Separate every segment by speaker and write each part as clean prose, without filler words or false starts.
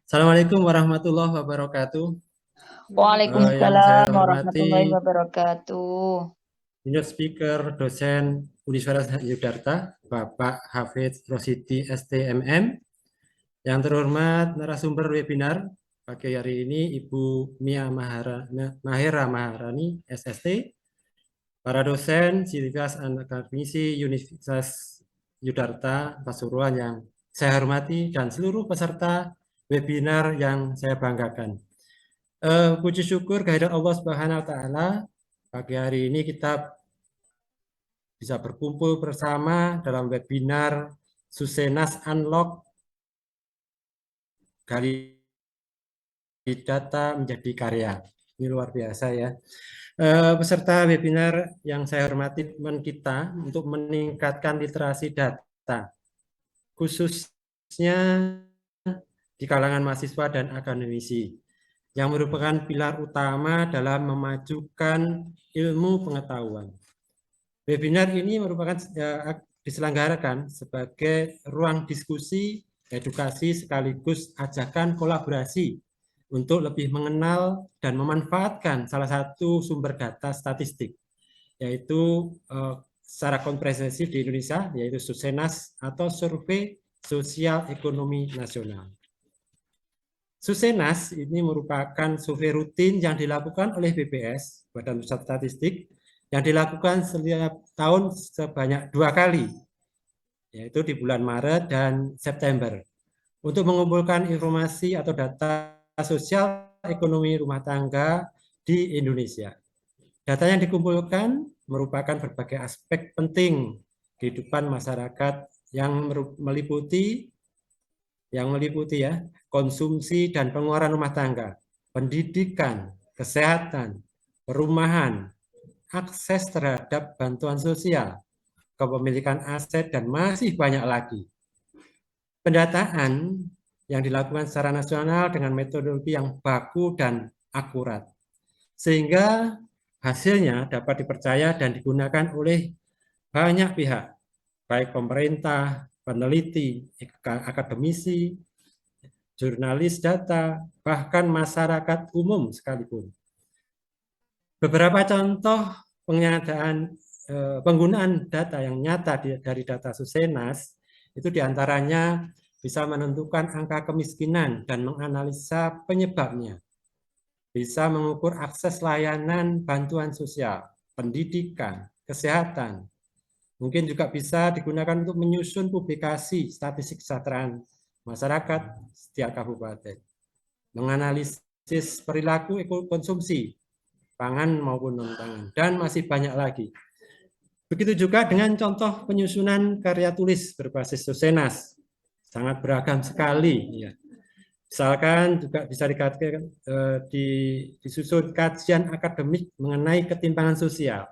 Speaker 1: Assalamualaikum warahmatullahi wabarakatuh. Yang saya
Speaker 2: Waalaikumsalam
Speaker 1: hormati
Speaker 2: warahmatullahi wabarakatuh.
Speaker 1: Senior Speaker dosen Universitas Yogyakarta, Bapak Hafidz Rosidi STMM. Yang terhormat narasumber webinar pagi hari ini Ibu Mia Mahera Maharani, SST, para dosen Sivitas Akademisi Universitas Yogyakarta, Pasuruan yang saya hormati, dan seluruh peserta webinar yang saya banggakan. Puji syukur kehadirat Allah Subhanahu wa taala, pagi hari ini kita bisa berkumpul bersama dalam webinar Susenas Unlock Gali Data Menjadi Karya. Ini luar biasa ya. Peserta webinar yang saya hormati, teman kita untuk meningkatkan literasi data, khususnya di kalangan mahasiswa dan akademisi, yang merupakan pilar utama dalam memajukan ilmu pengetahuan. Webinar ini merupakan diselenggarakan sebagai ruang diskusi, edukasi sekaligus ajakan kolaborasi untuk lebih mengenal dan memanfaatkan salah satu sumber data statistik, yaitu secara komprehensif di Indonesia, yaitu Susenas atau Survei Sosial Ekonomi Nasional. Susenas ini merupakan survei rutin yang dilakukan oleh BPS, Badan Pusat Statistik, yang dilakukan setiap tahun sebanyak 2 kali, yaitu di bulan Maret dan September, untuk mengumpulkan informasi atau data sosial ekonomi rumah tangga di Indonesia. Data yang dikumpulkan merupakan berbagai aspek penting kehidupan masyarakat yang meliputi ya, konsumsi dan pengeluaran rumah tangga, pendidikan, kesehatan, perumahan, akses terhadap bantuan sosial, kepemilikan aset, dan masih banyak lagi. Pendataan yang dilakukan secara nasional dengan metodologi yang baku dan akurat, sehingga hasilnya dapat dipercaya dan digunakan oleh banyak pihak, baik pemerintah, peneliti, akademisi, jurnalis data, bahkan masyarakat umum sekalipun. Beberapa contoh penggunaan data yang nyata dari data Susenas itu diantaranya bisa menentukan angka kemiskinan dan menganalisa penyebabnya, bisa mengukur akses layanan bantuan sosial, pendidikan, kesehatan. Mungkin juga bisa digunakan untuk menyusun publikasi statistik kesejahteraan masyarakat setiap kabupaten, menganalisis perilaku konsumsi pangan maupun non-pangan, dan masih banyak lagi. Begitu juga dengan contoh penyusunan karya tulis berbasis Susenas, sangat beragam sekali. Ya. Misalkan juga bisa dikatakan disusun kajian akademik mengenai ketimpangan sosial,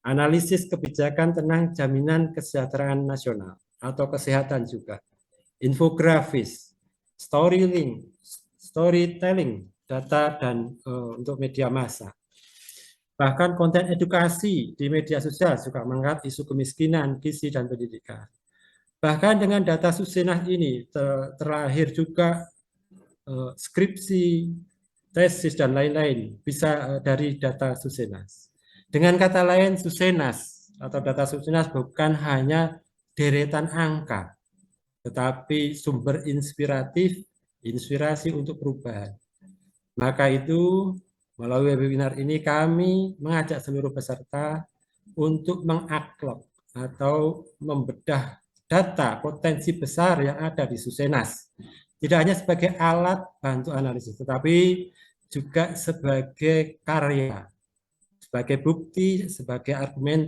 Speaker 1: analisis kebijakan tentang jaminan kesejahteraan nasional atau kesehatan juga, infografis, storytelling, data dan untuk media massa. Bahkan konten edukasi di media sosial juga mengangkat isu kemiskinan, gizi, dan pendidikan. Bahkan dengan data Susenas ini terlahir juga skripsi, tesis, dan lain-lain bisa dari data Susenas. Dengan kata lain, Susenas atau data Susenas bukan hanya deretan angka, tetapi sumber inspirasi untuk perubahan. Maka itu, melalui webinar ini kami mengajak seluruh peserta untuk mengaklok atau membedah data potensi besar yang ada di Susenas. Tidak hanya sebagai alat bantu analisis, tetapi juga sebagai karya, sebagai bukti, sebagai argumen,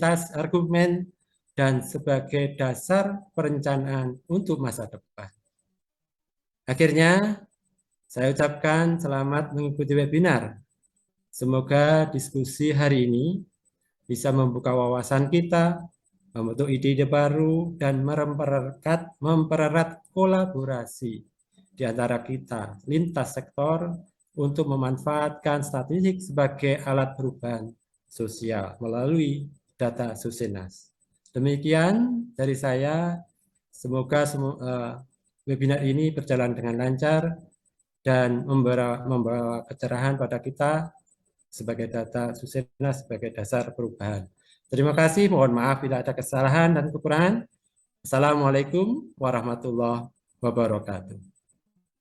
Speaker 1: dan sebagai dasar perencanaan untuk masa depan. Akhirnya, saya ucapkan selamat mengikuti webinar. Semoga diskusi hari ini bisa membuka wawasan kita, membentuk ide-ide baru, dan mempererat kolaborasi di antara kita lintas sektor untuk memanfaatkan statistik sebagai alat perubahan sosial melalui data Susenas. Demikian dari saya, semoga webinar ini berjalan dengan lancar dan membawa kecerahan pada kita sebagai data Susena sebagai dasar perubahan. Terima kasih, mohon maaf bila ada kesalahan dan kekurangan. Assalamualaikum warahmatullahi wabarakatuh.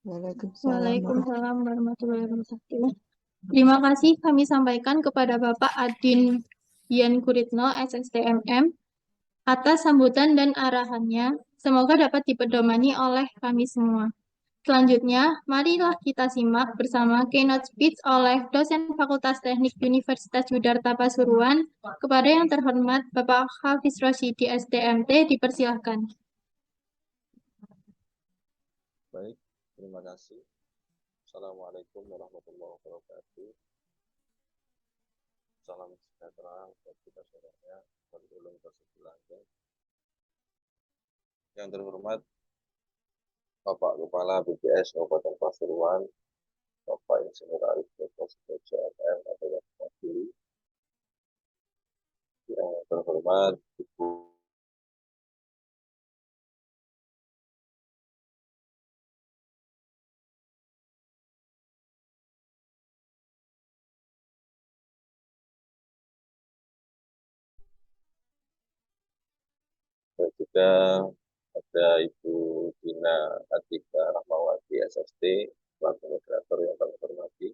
Speaker 3: Waalaikumsalam warahmatullahi wabarakatuh. Terima kasih kami sampaikan kepada Bapak Adin Dian Guritno, SSTMM, atas sambutan dan arahannya. Semoga dapat dipedomani oleh kami semua. Selanjutnya, marilah kita simak bersama keynote speech oleh dosen Fakultas Teknik Universitas Yudharta Pasuruan. Kepada yang terhormat Bapak Hafiz Rosyidi SDMT, dipersilahkan.
Speaker 4: Baik, terima kasih. Assalamualaikum warahmatullahi wabarakatuh. Salam sejahtera buat kita semuanya, berulung bersebelahnya. Yang terhormat Bapak Kepala BPS Kabupaten Pasuruan, Bapak Insinyur Arif Joko Sudojo MM atau yang mewakili. Yang terhormat Ibu dan juga ada Ibu Dina Atika Rahmawati SST, selaku moderator yang kami hormati.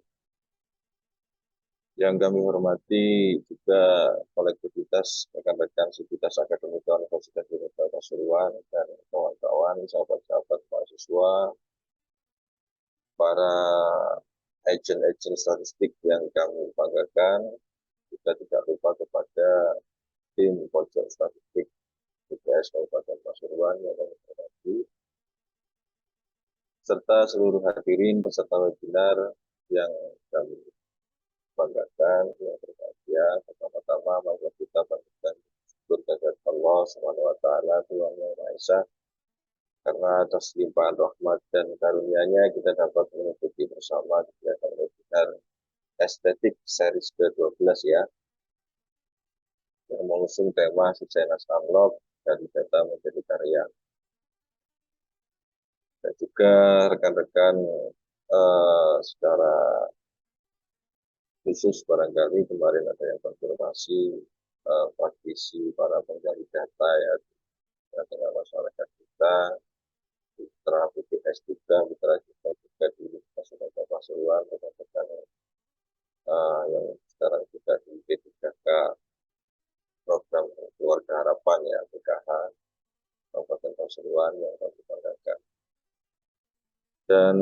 Speaker 4: Yang kami hormati juga kolektivitas rekan-rekan sivitas akademika Universitas Yudharta Pasuruan dan kawan-kawan, sahabat-sahabat mahasiswa, para agen-agen statistik yang kami banggakan, juga tidak lupa kepada tim pojok statistik BPS Kabupaten Pasuruan yang kami hormati, serta seluruh hadirin peserta webinar yang kami banggakan, yang berbahagia. Pertama-tama mari kita panjatkan syukur kehadirat Allah Subhanahu wa taala, Tuhan Yang Maha Esa, karena atas limpahan rahmat dan karunia-Nya kita dapat mengikuti bersama kegiatan webinar estetik series ke-12 ya, yang mengusung tema Susenas Unlock dari data menjadi karya. Dan juga rekan-rekan secara khusus barangkali kemarin ada yang konfirmasi praktisi para penggali data ya dengan masyarakat kita, mitra BPS juga, mitra kita juga di Universitas Pasuruan, rekan-rekan yang sekarang juga di P3K program Keluarga Harapan ya, PKH Kabupaten Pasuruan yang kami banggakan. Dan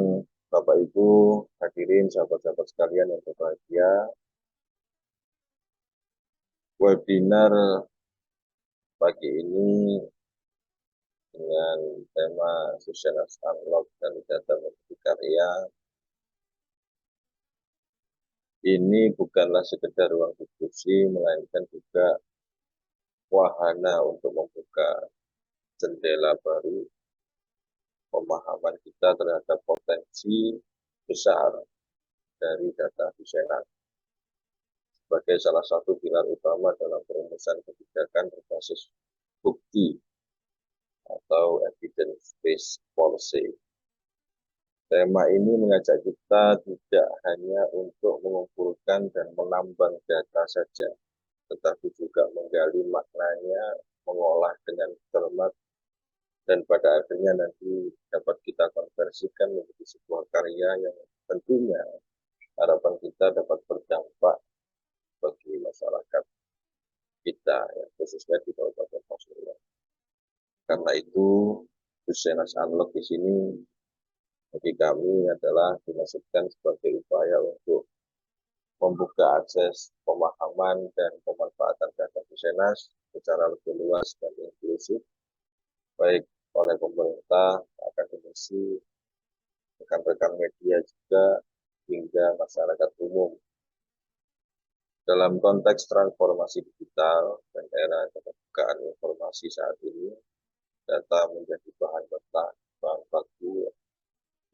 Speaker 4: Bapak Ibu hadirin, sahabat-sahabat sekalian yang berbahagia, webinar pagi ini dengan tema Susenas Unlock dan data menjadi karya ini bukanlah sekedar ruang diskusi, melainkan juga wahana untuk membuka jendela baru pemahaman kita terhadap potensi besar dari data Susenas sebagai salah satu pilar utama dalam perumusan kebijakan berbasis bukti atau evidence-based policy. Tema ini mengajak kita tidak hanya untuk mengumpulkan dan menambang data saja, tetapi juga menggali maknanya, mengolah dengan cermat, dan pada akhirnya nanti dapat kita konversikan menjadi sebuah karya yang tentunya harapan kita dapat berdampak bagi masyarakat kita, ya, khususnya di Kabupaten Pasuruan. Karena itu, Susenas Unlock di sini bagi kami adalah dimaksudkan sebagai upaya untuk membuka akses pemahaman dan pemanfaatan data Susenas secara lebih luas dan inklusif, baik oleh pemerintah, akademisi, rekan-rekan media juga, hingga masyarakat umum. Dalam konteks transformasi digital dan era keterbukaan informasi saat ini, data menjadi bahan mentah, bahan baku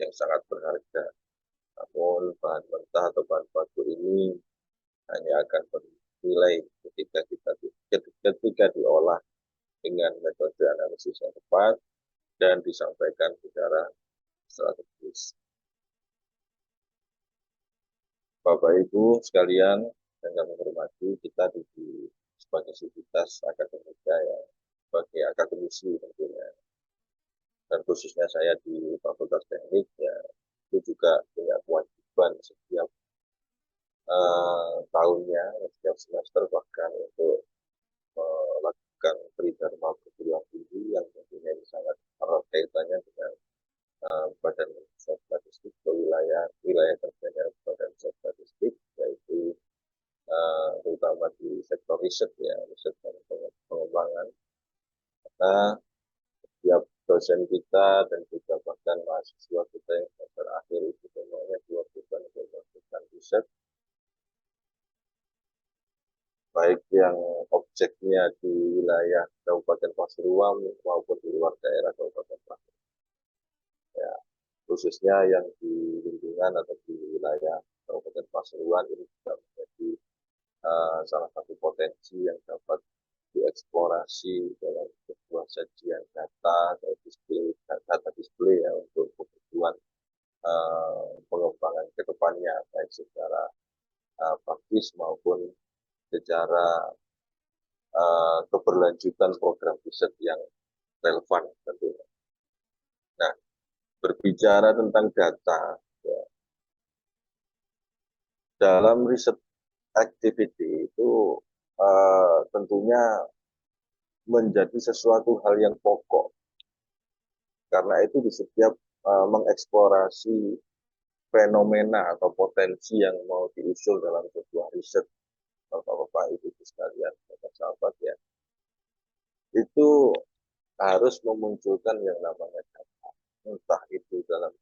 Speaker 4: yang sangat berharga. Namun bahan mentah atau bahan baku ini hanya akan bernilai ketika diolah dengan metode analisis yang tepat dan disampaikan secara strategis. Bapak Ibu sekalian yang kami hormati, kita sebagai sivitas akademika ya, sebagai akademisi tentunya, dan khususnya saya di Fakultas Teknik ya, itu juga punya kewajiban setiap tahunnya, setiap semester bahkan untuk melakukan tridharma perguruan tinggi yang tentunya ini sangat erat kaitannya dengan Badan Pusat Statistik ke wilayah kerjanya Badan Pusat Statistik, yaitu terutama di sektor riset ya, riset dan pengembangan. Karena setiap dosen kita dan juga bahkan mahasiswa kita yang semester akhir itu semuanya diwajibkan untuk melakukan riset, baik yang objeknya di wilayah Kabupaten Pasuruan maupun di luar daerah Kabupaten Pasuruan. Ya, khususnya yang di lingkungan atau di wilayah Kabupaten Pasuruan ini juga menjadi salah satu potensi yang dapat dieksplorasi dalam sebuah sajian data atau data display ya, untuk kebutuhan pengembangan ke depannya, baik secara praktis maupun secara keberlanjutan program riset yang relevan tentunya. Nah, berbicara tentang data, ya, dalam riset activity itu tentunya menjadi sesuatu hal yang pokok. Karena itu di setiap mengeksplorasi fenomena atau potensi yang mau diusul dalam sebuah riset, Bapak-Bapak Ibu sekalian, sahabat ya, itu harus memunculkan yang namanya data, entah itu dalam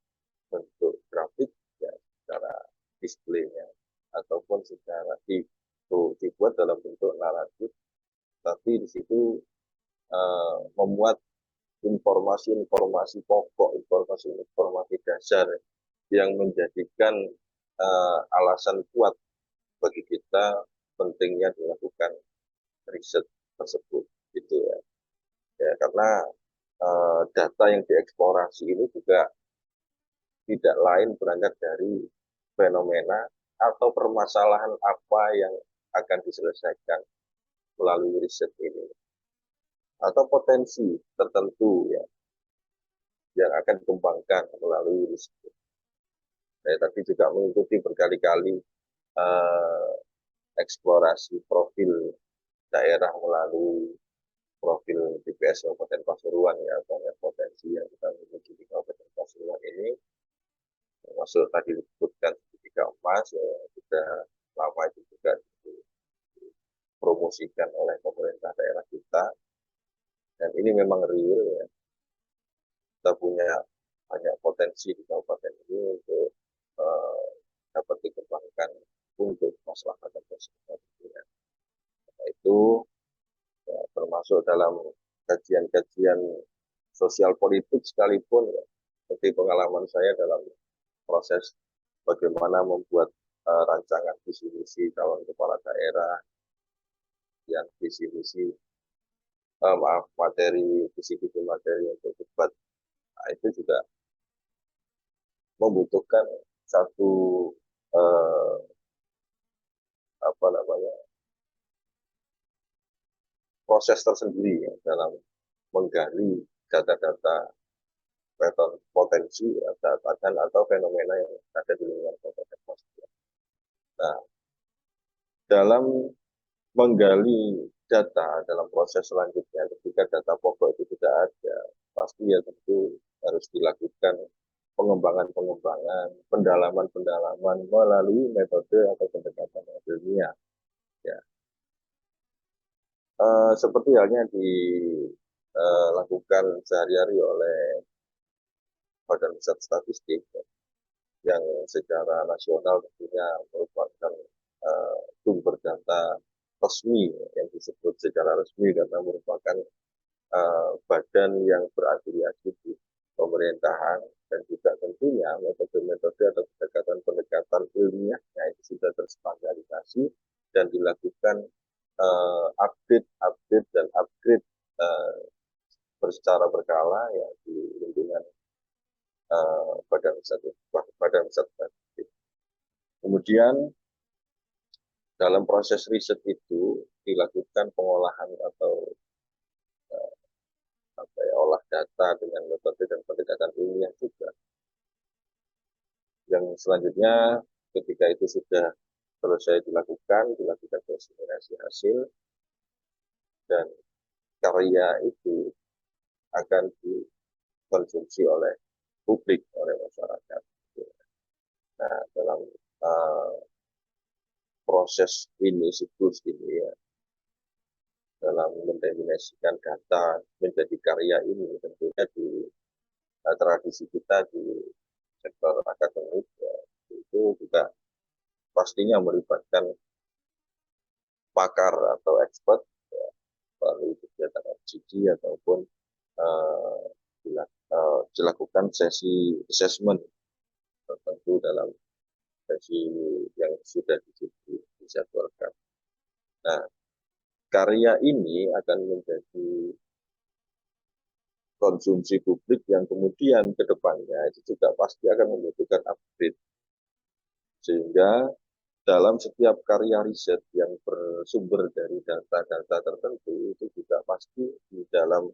Speaker 4: bentuk grafik ya, secara displaynya, ataupun secara dibuat dalam bentuk naratif, tapi di situ memuat informasi-informasi pokok, informasi-informasi dasar yang menjadikan alasan kuat bagi kita pentingnya dilakukan riset tersebut, gitu ya. Ya, karena data yang dieksplorasi ini juga tidak lain berangkat dari fenomena atau permasalahan apa yang akan diselesaikan melalui riset ini, atau potensi tertentu ya yang akan dikembangkan melalui riset. Saya tadi juga mengikuti berkali-kali eksplorasi profil daerah melalui profil BPS Kabupaten Pasuruan ya, banyak potensi yang kita miliki di Kabupaten Pasuruan ini, termasuk tadi disebutkan sertifikat emas ya, sudah lama itu juga dipromosikan oleh pemerintah daerah kita, dan ini memang real ya, kita punya banyak potensi di kabupaten ini untuk dapat dikembangkan untuk masyarakat tersebut. Ya. Itu ya, termasuk dalam kajian-kajian sosial politik sekalipun ya, seperti pengalaman saya dalam proses bagaimana membuat rancangan visi misi calon kepala daerah, yang visi misi materi visi materi untuk debat, nah, itu juga membutuhkan satu apa namanya proses tersendiri ya, dalam menggali data-data potensi data atau fenomena yang ada di lingkungan kabupaten Pasuruan. Nah, dalam menggali data dalam proses selanjutnya, ketika data pokok itu tidak ada, pasti ya tentu harus dilakukan pengembangan-pengembangan, pendalaman-pendalaman melalui metode atau pendekatan ilmiah. Ya. Seperti halnya dilakukan sehari-hari oleh Badan Pusat Statistik ya, yang secara nasional tentunya merupakan sumber data resmi yang disebut secara resmi karena merupakan badan yang berafiliasi di pemerintahan, dan juga tentunya metode-metode atau pendekatan ilmiahnya itu sudah terstandarisasi dan dilakukan update dan upgrade secara berkala ya di lingkungan badan pusat statistik. Kemudian dalam proses riset itu dilakukan pengolahan atau olah data dengan metode dan pendekatan ilmiah juga. Yang selanjutnya ketika itu sudah selesai dilakukan diseminasi hasil dan karya itu akan dikonsumsi oleh publik, oleh masyarakat. Nah, dalam proses ini, siklus ini ya, dalam mendefinisikan data menjadi karya ini tentunya di tradisi kita di sektor akademik ya, itu juga pastinya melibatkan pakar atau expert ya, melalui kegiatan FGD ataupun dilakukan sesi assessment tertentu dalam sesi yang sudah dijadwalkan. Nah, karya ini akan menjadi konsumsi publik yang kemudian ke depannya itu juga pasti akan membutuhkan upgrade. Sehingga dalam setiap karya riset yang bersumber dari data-data tertentu itu juga pasti di dalam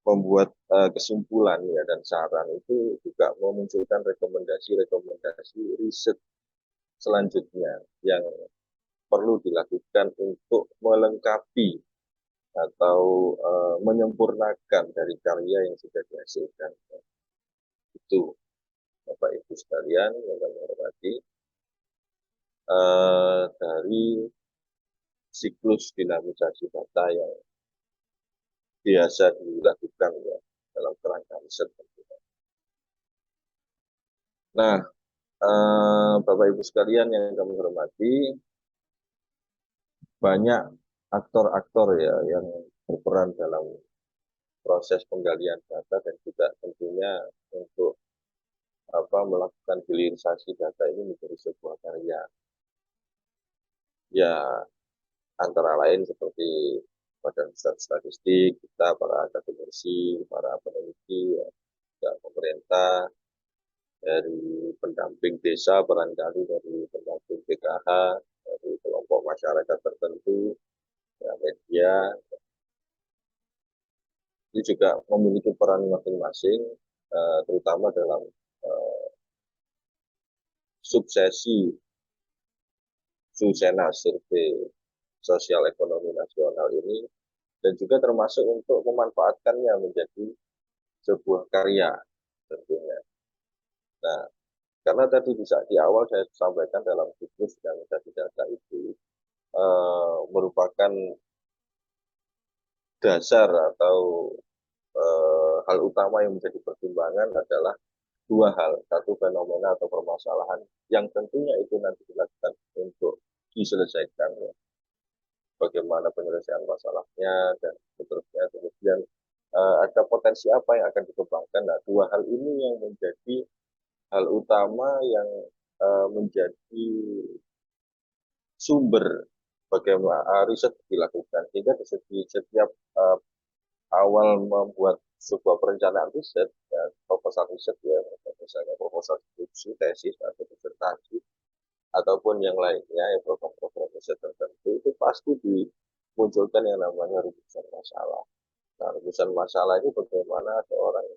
Speaker 4: membuat kesimpulan ya dan saran itu juga memunculkan rekomendasi-rekomendasi riset selanjutnya yang perlu dilakukan untuk melengkapi atau menyempurnakan dari karya yang sudah dihasilkan. Itu Bapak Ibu sekalian yang kami hormati dari siklus dinamisasi data yang biasa dilakukan ya dalam kerangka riset. Nah, Bapak Ibu sekalian yang kami hormati, banyak aktor-aktor ya yang berperan dalam proses penggalian data dan juga tentunya untuk melakukan hilirisasi data ini menjadi sebuah karya. Ya, antara lain seperti Badan Pusat Statistik, kita para akademisi, para peneliti, ya, pemerintah, dari pendamping desa, barangkali dari pendamping PKH, dari kelompok masyarakat tertentu, ya, media, itu juga memiliki peran masing-masing, terutama dalam suksesi Susena Survei Sosial Ekonomi Nasional ini, dan juga termasuk untuk memanfaatkannya menjadi sebuah karya tentunya. Nah, karena tadi bisa di awal saya sampaikan dalam siklus yang tadi data itu merupakan dasar atau hal utama yang menjadi pertimbangan adalah dua hal. Satu, fenomena atau permasalahan yang tentunya itu nanti dilakukan untuk diselesaikan. Ya. Bagaimana penyelesaian masalahnya dan seterusnya. Kemudian ada potensi apa yang akan dikembangkan. Nah, dua hal ini yang menjadi hal utama yang menjadi sumber bagaimana riset dilakukan. Sehingga di setiap awal membuat sebuah perencanaan riset, ya, proposal riset ya, misalnya proposal skripsi, tesis atau disertasi, ataupun yang lainnya, ya, program-program riset tertentu itu pasti dimunculkan yang namanya rumusan masalah. Nah, rumusan masalah ini bagaimana ada orang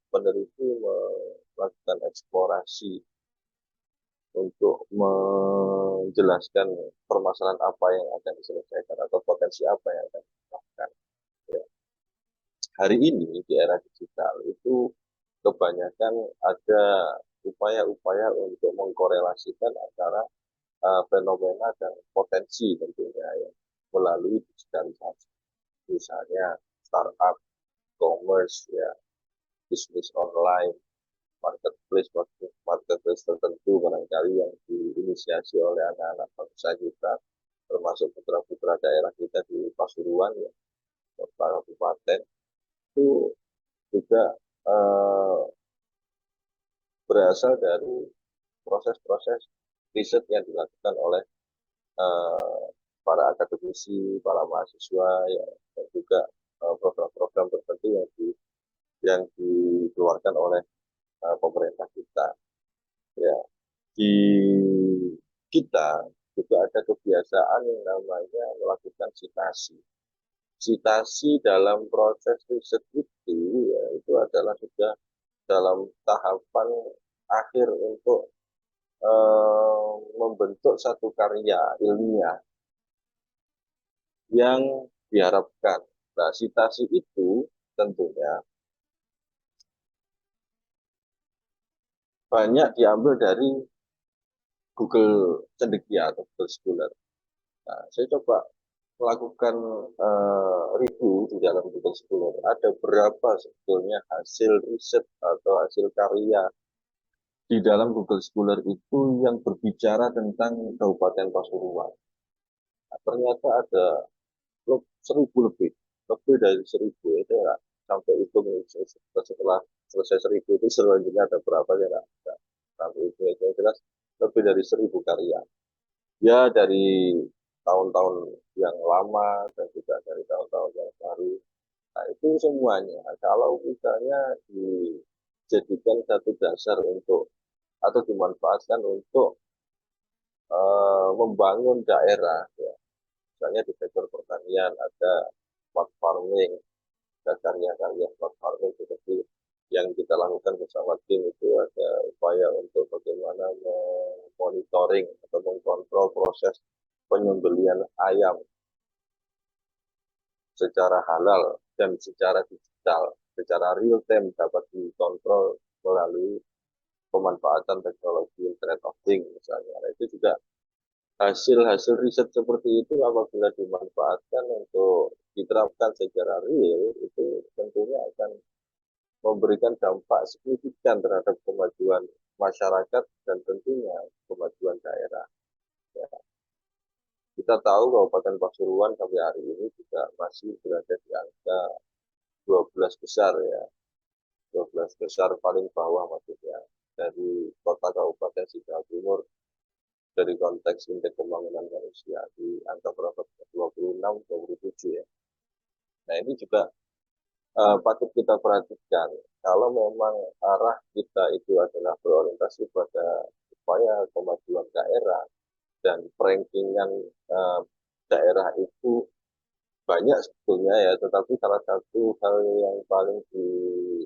Speaker 4: peneliti melakukan eksplorasi untuk menjelaskan permasalahan apa yang akan diselesaikan atau potensi apa yang akan dikembangkan. Ya. Hari ini di era digital itu kebanyakan ada upaya-upaya untuk mengkorelasikan antara fenomena dan potensi tentunya ya melalui digitalisasi. Misalnya startup, commerce, ya, bisnis online, marketplace tertentu barangkali yang diinisiasi oleh anak-anak bangsa kita, termasuk putra-putra daerah kita di Pasuruan ya, para kabupaten itu juga berasal dari proses-proses riset yang dilakukan oleh para akademisi, para mahasiswa, ya, dan juga program-program tertentu yang dikeluarkan oleh pemerintah kita. Ya, di kita juga ada kebiasaan yang namanya melakukan citasi. Citasi dalam proses riset itu ya, itu adalah sudah dalam tahapan akhir untuk membentuk satu karya ilmiah yang diharapkan. Nah, citasi itu tentunya banyak diambil dari Google Cendekia atau Google Scholar. Nah, saya coba melakukan review di dalam Google Scholar. Ada berapa sebetulnya hasil riset atau hasil karya di dalam Google Scholar itu yang berbicara tentang Kabupaten Pasuruan. Nah, ternyata ada 1.000 lebih dari 1.000 itu ya, sampai hitung setelah selesai 1.000 itu selanjutnya ada berapa ya nggak sampai itu yang jelas lebih dari 1.000 karya ya, dari tahun-tahun yang lama dan juga dari tahun-tahun yang baru. Nah, itu semuanya kalau misalnya dijadikan satu dasar untuk atau dimanfaatkan untuk membangun daerah ya. Misalnya di sektor pertanian ada smart farming, ada karya-karya smart farming seperti yang kita lakukan bersama tim itu, ada upaya untuk bagaimana monitoring atau mengkontrol proses penyembelihan ayam secara halal dan secara digital, secara real time dapat dikontrol melalui pemanfaatan teknologi Internet of Things misalnya. Nah, itu juga hasil-hasil riset seperti itu apabila dimanfaatkan untuk diterapkan secara real, itu tentunya akan memberikan dampak signifikan terhadap kemajuan masyarakat dan tentunya kemajuan daerah. Ya. Kita tahu Kabupaten Pasuruan sampai hari ini juga masih berada di angka 12 besar ya, 12 besar paling bawah maksudnya dari kota kabupaten Jawa Timur dari konteks indeks pembangunan manusia di angka berapa? 26, 27 ya. Nah, ini juga patut kita perhatikan. Kalau memang arah kita itu adalah berorientasi pada upaya kemajuan daerah dan rankingan daerah itu banyak sebetulnya ya, tetapi salah satu hal yang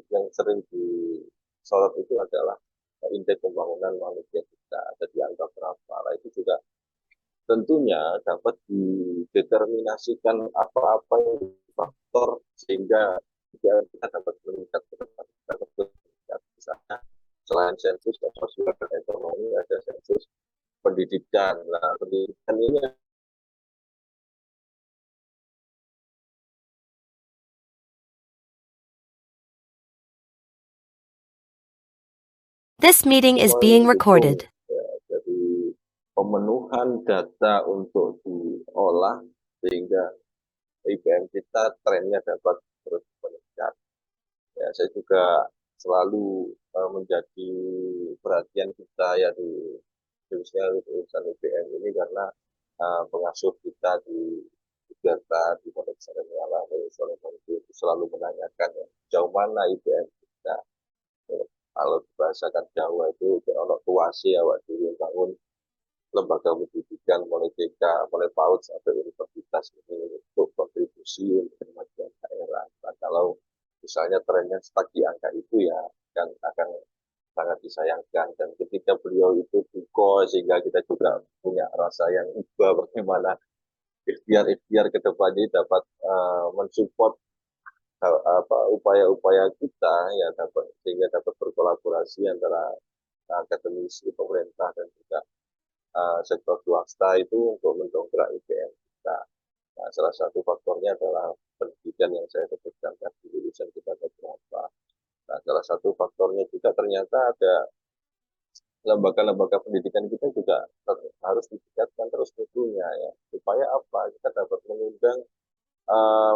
Speaker 4: yang sering disorot itu adalah indeks pembangunan manusia kita ada di angka berapa. Nah, itu juga tentunya dapat dideterminasikan apa-apa yang faktor sehingga kita dapat meningkat ke depan. Misalnya selain sensus sosial dan ekonomi ada sensus pendidikan. Nah, pendidikan ini
Speaker 5: This meeting is being recorded.
Speaker 4: Ya, jadi pemenuhan data untuk diolah sehingga IPM kita trennya dapat terus meningkat. Ya, saya juga selalu menjadi perhatian kita ya di khususnya urusan IPM ini karena pengasuh kita di Jakarta di Pondok Pesantren Nyala itu selalu menanyakan ya, jauh mana IPM kita. Kalau dibahasakan Jawa itu ono tuasi awak dhewe bangun lembaga pendidikan mulai TK, mulai PAUD sampai universitas ini untuk kontribusi untuk kemajuan daerah. Nah, kalau misalnya trennya stuck di angka itu ya akan sangat disayangkan, dan ketika beliau itu buko sehingga kita juga punya rasa yang iba bagaimana ikhtiar ke depannya dapat mensupport upaya-upaya kita ya dapat sehingga dapat berkolaborasi antara akademisi pemerintah dan juga sektor swasta itu untuk mendongkrak IPM kita. Nah, salah satu faktornya adalah pendidikan yang saya sebutkan tadi, lulusan kita ada berapa. Nah, salah satu faktornya juga ternyata ada lembaga-lembaga pendidikan kita juga harus ditingkatkan terus mutunya ya. Supaya apa? Kita dapat mengundang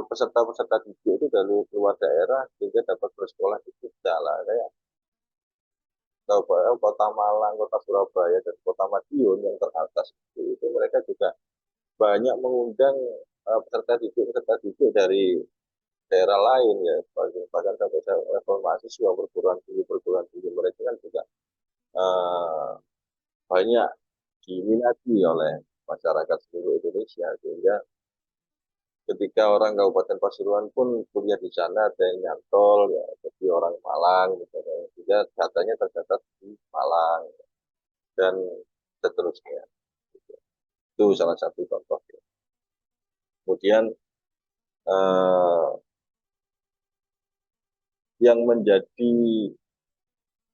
Speaker 4: peserta-peserta didik itu dari luar daerah sehingga dapat bersekolah di kita lah, kayak kota Malang, kota Surabaya, dan kota Madiun yang teratas itu mereka juga banyak mengundang peserta didik dari daerah lain ya, bahkan sampai level mahasiswa perguruan tinggi mereka kan juga banyak diminati oleh masyarakat seluruh Indonesia, sehingga ketika orang Kabupaten Pasuruan pun kuliah di sana ada yang nyantol ya, jadi orang Malang gitu ya, sehingga datanya tercatat di Malang dan seterusnya. Itu salah satu contoh. Kemudian eh,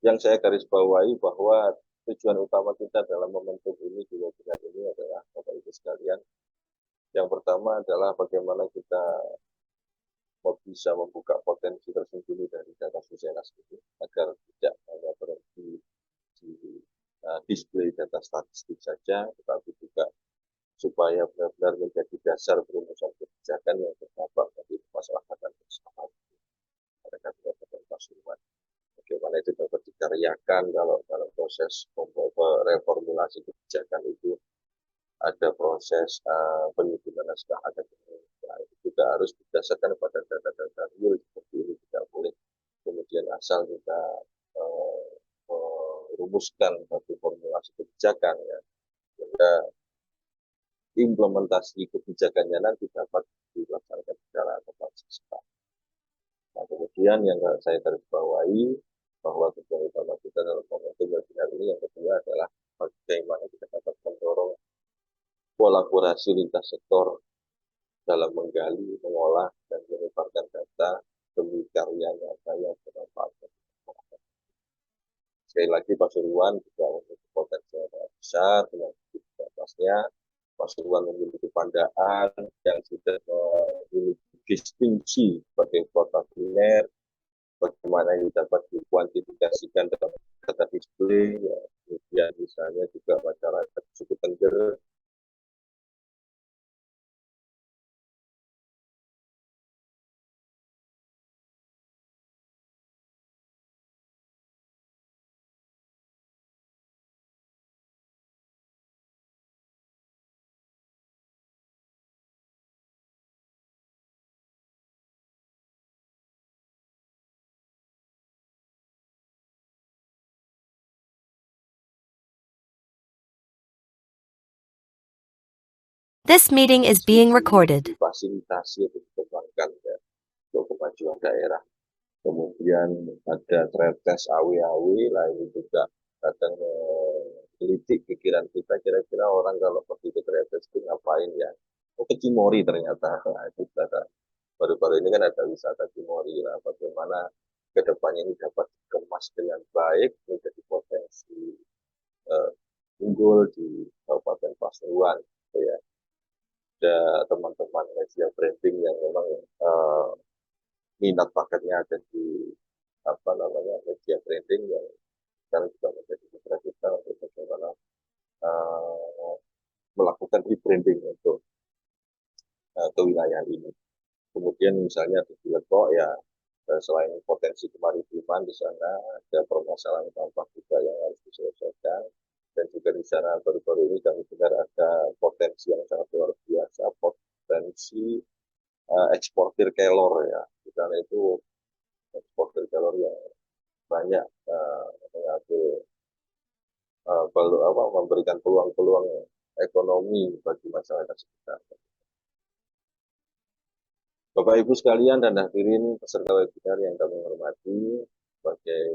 Speaker 4: yang saya garis bawahi bahwa tujuan utama kita dalam momentum ini di webinar ini adalah Bapak Ibu sekalian. Yang pertama adalah bagaimana kita bisa membuka potensi tersembunyi dari data Susenas ini agar tidak hanya berhenti di display data statistik saja, tetapi juga supaya benar-benar menjadi dasar perumusan kebijakan yang berdampak bagi masyarakat bersama mereka Kabupaten Pasuruan. Bagaimana itu dapat dikaryakan kalau dalam proses reformulasi kebijakan itu ada proses penyusunan naskah akademik. Nah, itu juga harus berdasarkan pada data-data real seperti ini, tidak boleh kemudian asal kita merumuskan satu formulasi kebijakan ya, sehingga implementasi kebijakannya nanti dapat dilaksanakan secara tepat sasaran. Nah, kemudian yang saya garis bawahi bahwa tujuan utama kita dalam momentum webinar ini yang kedua adalah bagaimana kita dapat mendorong kolaborasi lintas sektor dalam menggali, mengolah, dan menyebarkan data demi karya nyata yang bermanfaat. Sekali lagi Pasuruan juga memiliki potensi yang sangat besar dengan atasnya. Pasuruan memiliki pandaan yang sudah memiliki distingsi sebagai kota kuliner, bagaimana ini dapat dikuantifikasikan dalam data display, ya. Kemudian misalnya juga masyarakat suku Tengger.
Speaker 5: This meeting is being recorded.
Speaker 4: Difasilitasi untuk dikembangkan ya, untuk kemajuan daerah. Kemudian ada trade test awi-awi, lah ini juga kadang melitik pikiran kita, kira-kira orang kalau pergi ke trade test itu ngapain ya? Oh, ke Cimory ternyata. Nah, itu data. Baru-baru ini kan ada wisata Cimory lah, bagaimana kedepannya ini dapat dikemas dengan baik menjadi potensi unggul di Kabupaten Pasuruan gitu ya. Ada teman-teman media branding yang memang minat paketnya ada di media branding yang sekarang juga menjadi mitra kita untuk bagaimana melakukan rebranding untuk kewilayahan ini. Kemudian misalnya di Lebok ya, selain potensi kemaritiman di sana ada permasalahan sampah juga yang harus diselesaikan, dan juga di sana baru-baru ini kami dengar ada potensi yang sangat luar biasa, potensi eksportir kelor ya. Di sana itu eksportir kelor yang banyak mengambil memberikan peluang-peluang ekonomi bagi masyarakat sekitar. Bapak Ibu sekalian dan hadirin peserta webinar yang kami hormati, sebagai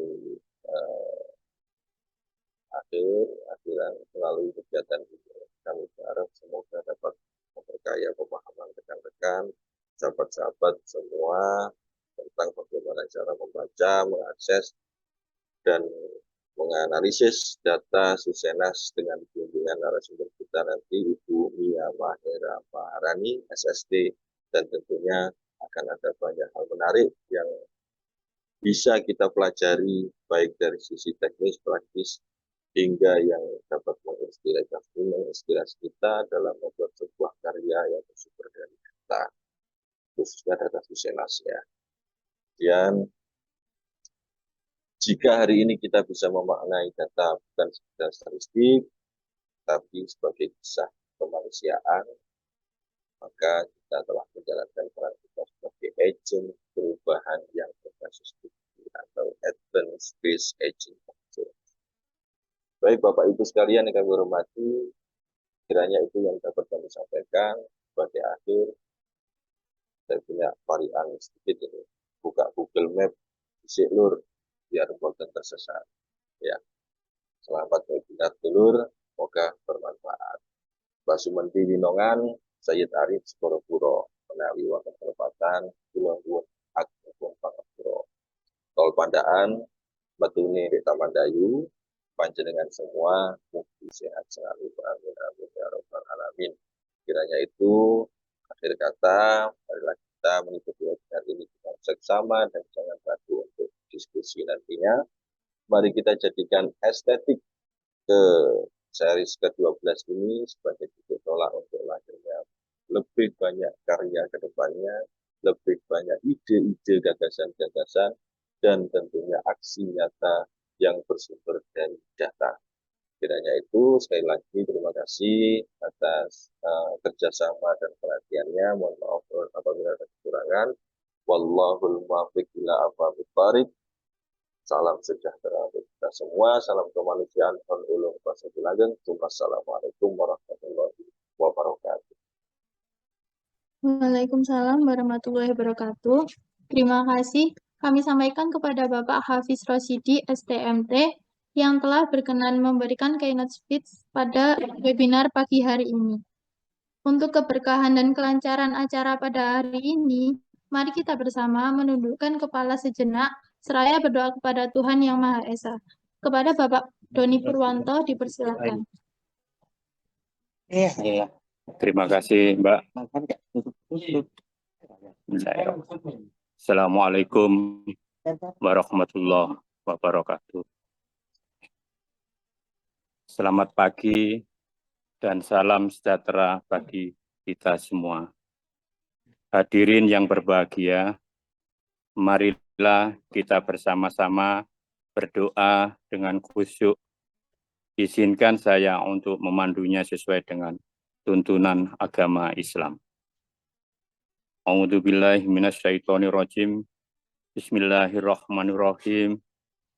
Speaker 4: akhiran melalui kegiatan ini kami berharap semoga dapat memperkaya pemahaman rekan-rekan, sahabat-sahabat semua tentang bagaimana cara membaca, mengakses, dan menganalisis data Susenas dengan bimbingan narasumber kita nanti Ibu Mia Mahera Maharani, SSD, dan tentunya akan ada banyak hal menarik yang bisa kita pelajari baik dari sisi teknis, praktis, hingga yang dapat menginspirasi kita dalam membuat sebuah karya yang bersumber dari data, khususnya data Susenas ya. Dan jika hari ini kita bisa memaknai data bukan sekedar statistik, tapi sebagai kisah kemanusiaan, maka kita telah menjalankan peran kita sebagai agent perubahan yang berbasis bukti atau evidence-based agent. Baik Bapak Ibu sekalian yang kami hormati, kiranya itu yang dapat kami sampaikan. Sebagai akhir, saya punya varian sedikit ini. Buka Google Map, isi lur, biar boten tersesat. Ya, selamat webinar dulur, semoga bermanfaat. Mbak Sumendi Winongan, Sayyid Arif Seboropuro, menawi wonten kelepatan, kula nuwun ageng pangapura. Tol Pandaan, metune di Taman Dayu, panjenengan semua mugi sehat selalu, amin amin ya rabbal alamin. Kiranya itu akhir kata, marilah kita mengikuti webinar ini dengan seksama dan jangan ragu untuk diskusi nantinya. Mari kita jadikan estetik ke series ke-12 ini sebagai titik tolak untuk lahirnya lebih banyak karya ke depannya, lebih banyak ide-ide, gagasan-gagasan, dan tentunya aksi nyata yang bersumber dari data. Kiranya itu, sekali lagi terima kasih atas kerjasama dan perhatiannya. Mohon maaf apabila ada kekurangan. Wallahul muwaffiq ila aqwamit thoriq. Salam sejahtera untuk kita semua. Salam kemanusiaan. Wassalamualaikum warahmatullahi wabarakatuh.
Speaker 3: Waalaikumsalam warahmatullahi wabarakatuh. Terima kasih kami sampaikan kepada Bapak Hafiz Rosidi, STMT, yang telah berkenan memberikan keynote speech pada webinar pagi hari ini. Untuk keberkahan dan kelancaran acara pada hari ini, mari kita bersama menundukkan kepala sejenak, seraya berdoa kepada Tuhan Yang Maha Esa. Kepada Bapak Doni Purwanto, dipersilakan.
Speaker 6: Iya. Terima kasih, Mbak. Assalamualaikum warahmatullahi wabarakatuh. Selamat pagi dan salam sejahtera bagi kita semua. Hadirin yang berbahagia, marilah kita bersama-sama berdoa dengan khusyuk. Izinkan saya untuk memandunya sesuai dengan tuntunan agama Islam. A'udzubillahi minasyaitonirrajim. Bismillahirrahmanirrahim.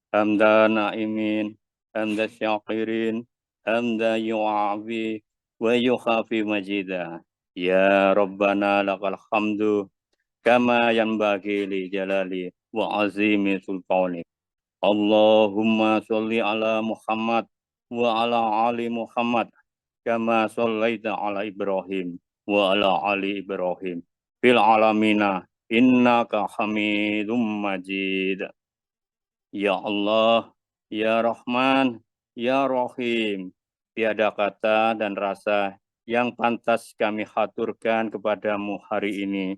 Speaker 6: Hamda na'imin, hamda syakirin, hamda yu'afi, wa yukhafi majida. Ya Rabbana lakal hamdu, kama yanbaghi li jalali wa azimi sultanik. Allahumma sholli ala Muhammad wa ala ali Muhammad kama shallaita ala Ibrahim wa ala ali Ibrahim fil alamina innaka Hamidum Majid. Ya Allah, ya Rahman, ya Rahim, tiada kata dan rasa yang pantas kami haturkan kepadamu hari ini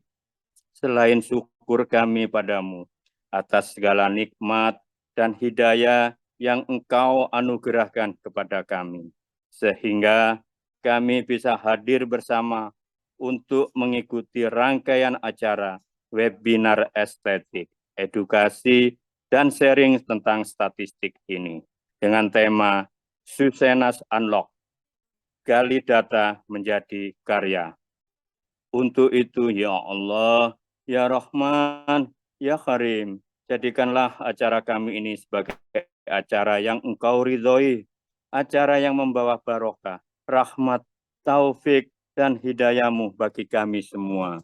Speaker 6: selain syukur kami padamu atas segala nikmat dan hidayah yang Engkau anugerahkan kepada kami, sehingga kami bisa hadir bersama untuk mengikuti rangkaian acara webinar estetik, edukasi, dan sharing tentang statistik ini dengan tema Susenas Unlock, gali data menjadi karya. Untuk itu, ya Allah, ya Rahman, ya Karim, jadikanlah acara kami ini sebagai acara yang Engkau ridhoi, acara yang membawa barokah, rahmat, taufik, dan hidayah-Mu bagi kami semua.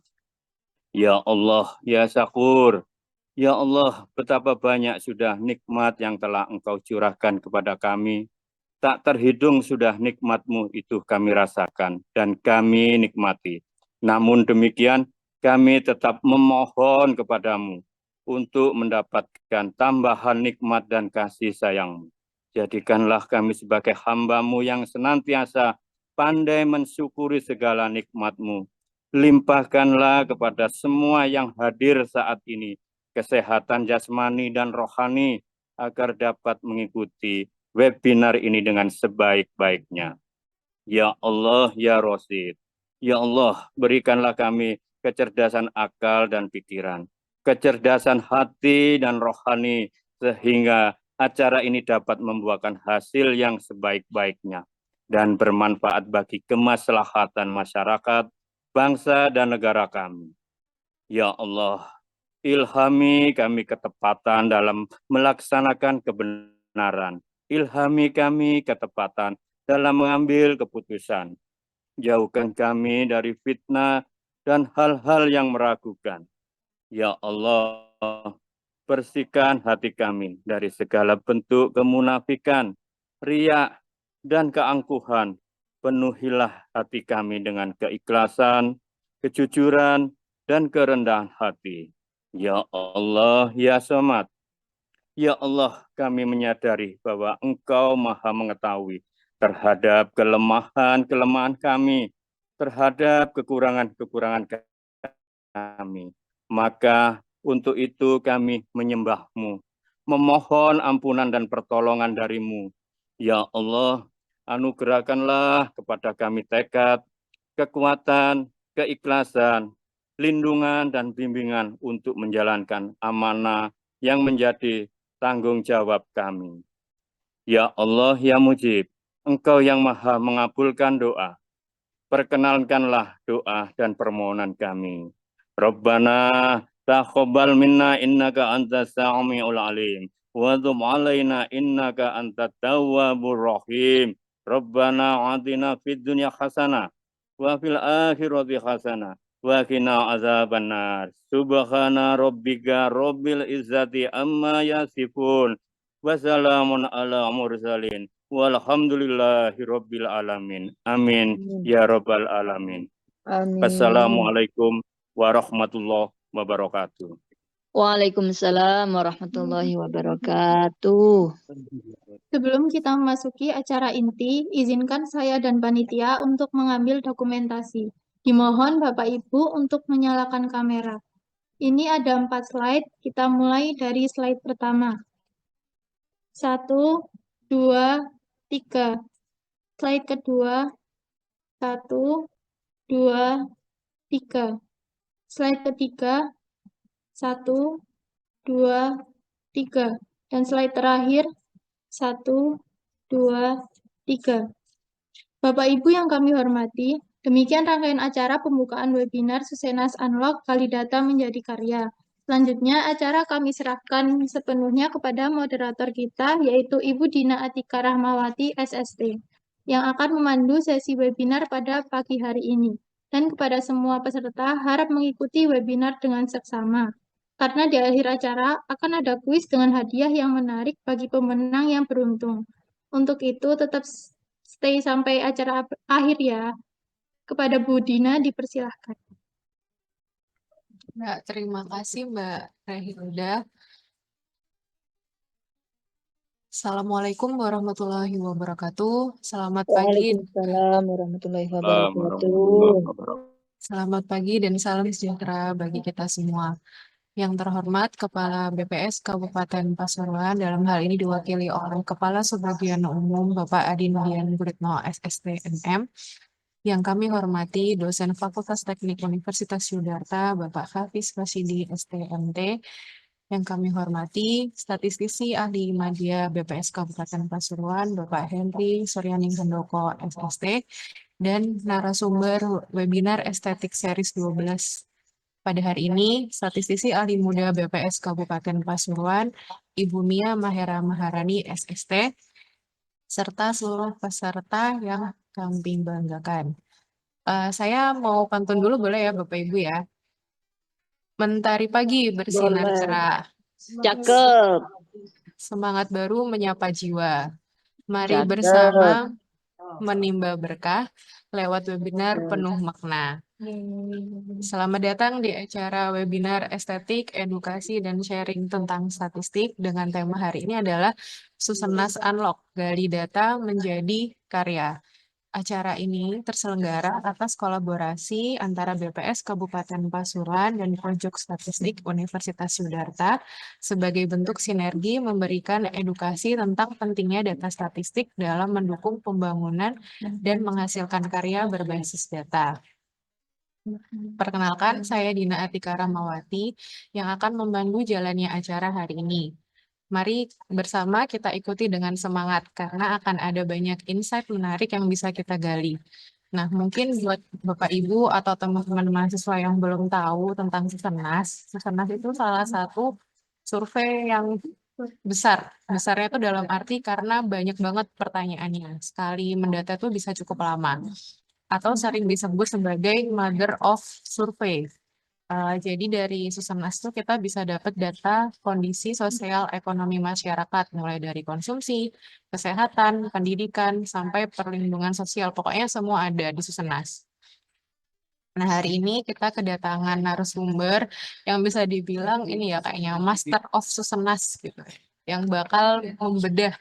Speaker 6: Ya Allah, ya Syakur, ya Allah, betapa banyak sudah nikmat yang telah Engkau curahkan kepada kami. Tak terhitung sudah nikmat-Mu itu kami rasakan dan kami nikmati. Namun demikian, kami tetap memohon kepadamu untuk mendapatkan tambahan nikmat dan kasih sayang-Mu. Jadikanlah kami sebagai hamba-Mu yang senantiasa pandai mensyukuri segala nikmat-Mu. Limpahkanlah kepada semua yang hadir saat ini kesehatan jasmani dan rohani agar dapat mengikuti webinar ini dengan sebaik-baiknya. Ya Allah, ya Rasid. Ya Allah, berikanlah kami kecerdasan akal dan pikiran, kecerdasan hati dan rohani, sehingga acara ini dapat membuahkan hasil yang sebaik-baiknya dan bermanfaat bagi kemaslahatan masyarakat, bangsa, dan negara kami. Ya Allah, ilhami kami ketepatan dalam melaksanakan kebenaran. ilhami kami ketepatan dalam mengambil keputusan. Jauhkan kami dari fitnah dan hal-hal yang meragukan. Ya Allah, bersihkan hati kami dari segala bentuk kemunafikan, riya, dan keangkuhan. Penuhilah hati kami dengan keikhlasan, kejujuran, dan kerendahan hati. Ya Allah, ya Samad. Ya Allah, kami menyadari bahwa Engkau Maha mengetahui terhadap kelemahan-kelemahan kami, terhadap kekurangan-kekurangan kami. Maka untuk itu kami menyembah-Mu, memohon ampunan dan pertolongan dari-Mu. Ya Allah, anugerahkanlah kepada kami tekad, kekuatan, keikhlasan, lindungan, dan bimbingan untuk menjalankan amanah yang menjadi tanggung jawab kami. Ya Allah, ya Mujib, Engkau yang Maha mengabulkan doa. Perkenankanlah doa dan permohonan kami. Rabbana taqabbal minna innaka antas samiul alim wa tub alaina innaka antat tawwabur rahim. Rabbana atina fid dunya hasanah wa fil akhirati hasanah wa qina azabannar. Subhana rabbika rabbil izzati amma yasifun wa salamun ala mursalin walhamdulillahi rabbil alamin. Amin ya rabbal alamin.
Speaker 2: Amin.
Speaker 6: Assalamualaikum warahmatullahi wabarakatuh.
Speaker 2: Waalaikumsalam warahmatullahi wabarakatuh.
Speaker 3: Sebelum kita memasuki acara inti, izinkan saya dan panitia untuk mengambil dokumentasi. Dimohon Bapak Ibu untuk menyalakan kamera. Ini ada 4 slide, kita mulai dari slide pertama. 1, 2, 3. Slide kedua, 1, 2, 3. Slide ketiga, 1, 2, 3. Dan slide terakhir, 1, 2, 3. Bapak Ibu yang kami hormati, demikian rangkaian acara pembukaan webinar Susenas Unlock Kalidata Menjadi Karya. Selanjutnya, acara kami serahkan sepenuhnya kepada moderator kita, yaitu Ibu Dina Atika Rahmawati, SST, yang akan memandu sesi webinar pada pagi hari ini. Dan kepada semua peserta, harap mengikuti webinar dengan seksama. Karena di akhir acara akan ada kuis dengan hadiah yang menarik bagi pemenang yang beruntung. Untuk itu, tetap stay sampai acara akhir ya. Kepada Bu Dina, dipersilahkan.
Speaker 7: Mbak, terima kasih Mbak Rehilda. Assalamualaikum warahmatullahi wabarakatuh. Selamat pagi.
Speaker 2: Waalaikumsalam warahmatullahi wabarakatuh.
Speaker 7: Selamat pagi dan salam sejahtera bagi kita semua. Yang terhormat Kepala BPS Kabupaten Pasuruan, dalam hal ini diwakili oleh Kepala Subbagian Umum Bapak Adi Nudian Guritno, SST MM. Yang kami hormati dosen Fakultas Teknik Universitas Yogyakarta, Bapak Hafiz Rasidi, STMT. Yang kami hormati statistisi ahli media BPS Kabupaten Pasuruan, Bapak Henry Suryaning Handoko, SST. Dan narasumber webinar Estetik Series 12. Pada hari ini, statistisi ahli muda BPS Kabupaten Pasuruan, Ibu Mia Mahera Maharani, SST, serta seluruh peserta yang kami banggakan. Saya mau pantun dulu boleh ya Bapak Ibu ya? Mentari pagi bersinar
Speaker 2: Boleh.
Speaker 7: cerah,
Speaker 2: Cakep.
Speaker 7: semangat baru menyapa jiwa. Mari
Speaker 2: Cakep.
Speaker 7: bersama menimba berkah lewat webinar penuh makna. Selamat datang di acara webinar Estetik, Edukasi, dan Sharing tentang Statistik dengan tema hari ini adalah Susenas Unlock, Gali Data Menjadi Karya. Acara ini terselenggara atas kolaborasi antara BPS Kabupaten Pasuruan dan Pojok Statistik Universitas Yogyakarta sebagai bentuk sinergi memberikan edukasi tentang pentingnya data statistik dalam mendukung pembangunan dan menghasilkan karya berbasis data. Perkenalkan, saya Dina Atika Rahmawati yang akan memandu jalannya acara hari ini. Mari bersama kita ikuti dengan semangat karena akan ada banyak insight menarik yang bisa kita gali. Nah, mungkin buat Bapak Ibu atau teman-teman mahasiswa yang belum tahu tentang Susenas, Susenas itu salah satu survei yang besar. Besarnya itu dalam arti karena banyak banget pertanyaannya. Sekali mendata itu bisa cukup lama. Atau sering disebut sebagai mother of survey. Jadi dari Susenas itu kita bisa dapat data kondisi sosial ekonomi masyarakat, mulai dari konsumsi, kesehatan, pendidikan, sampai perlindungan sosial. Pokoknya semua ada di Susenas. Nah, hari ini kita kedatangan narasumber yang bisa dibilang ini ya kayaknya Master of Susenas gitu, yang bakal membedah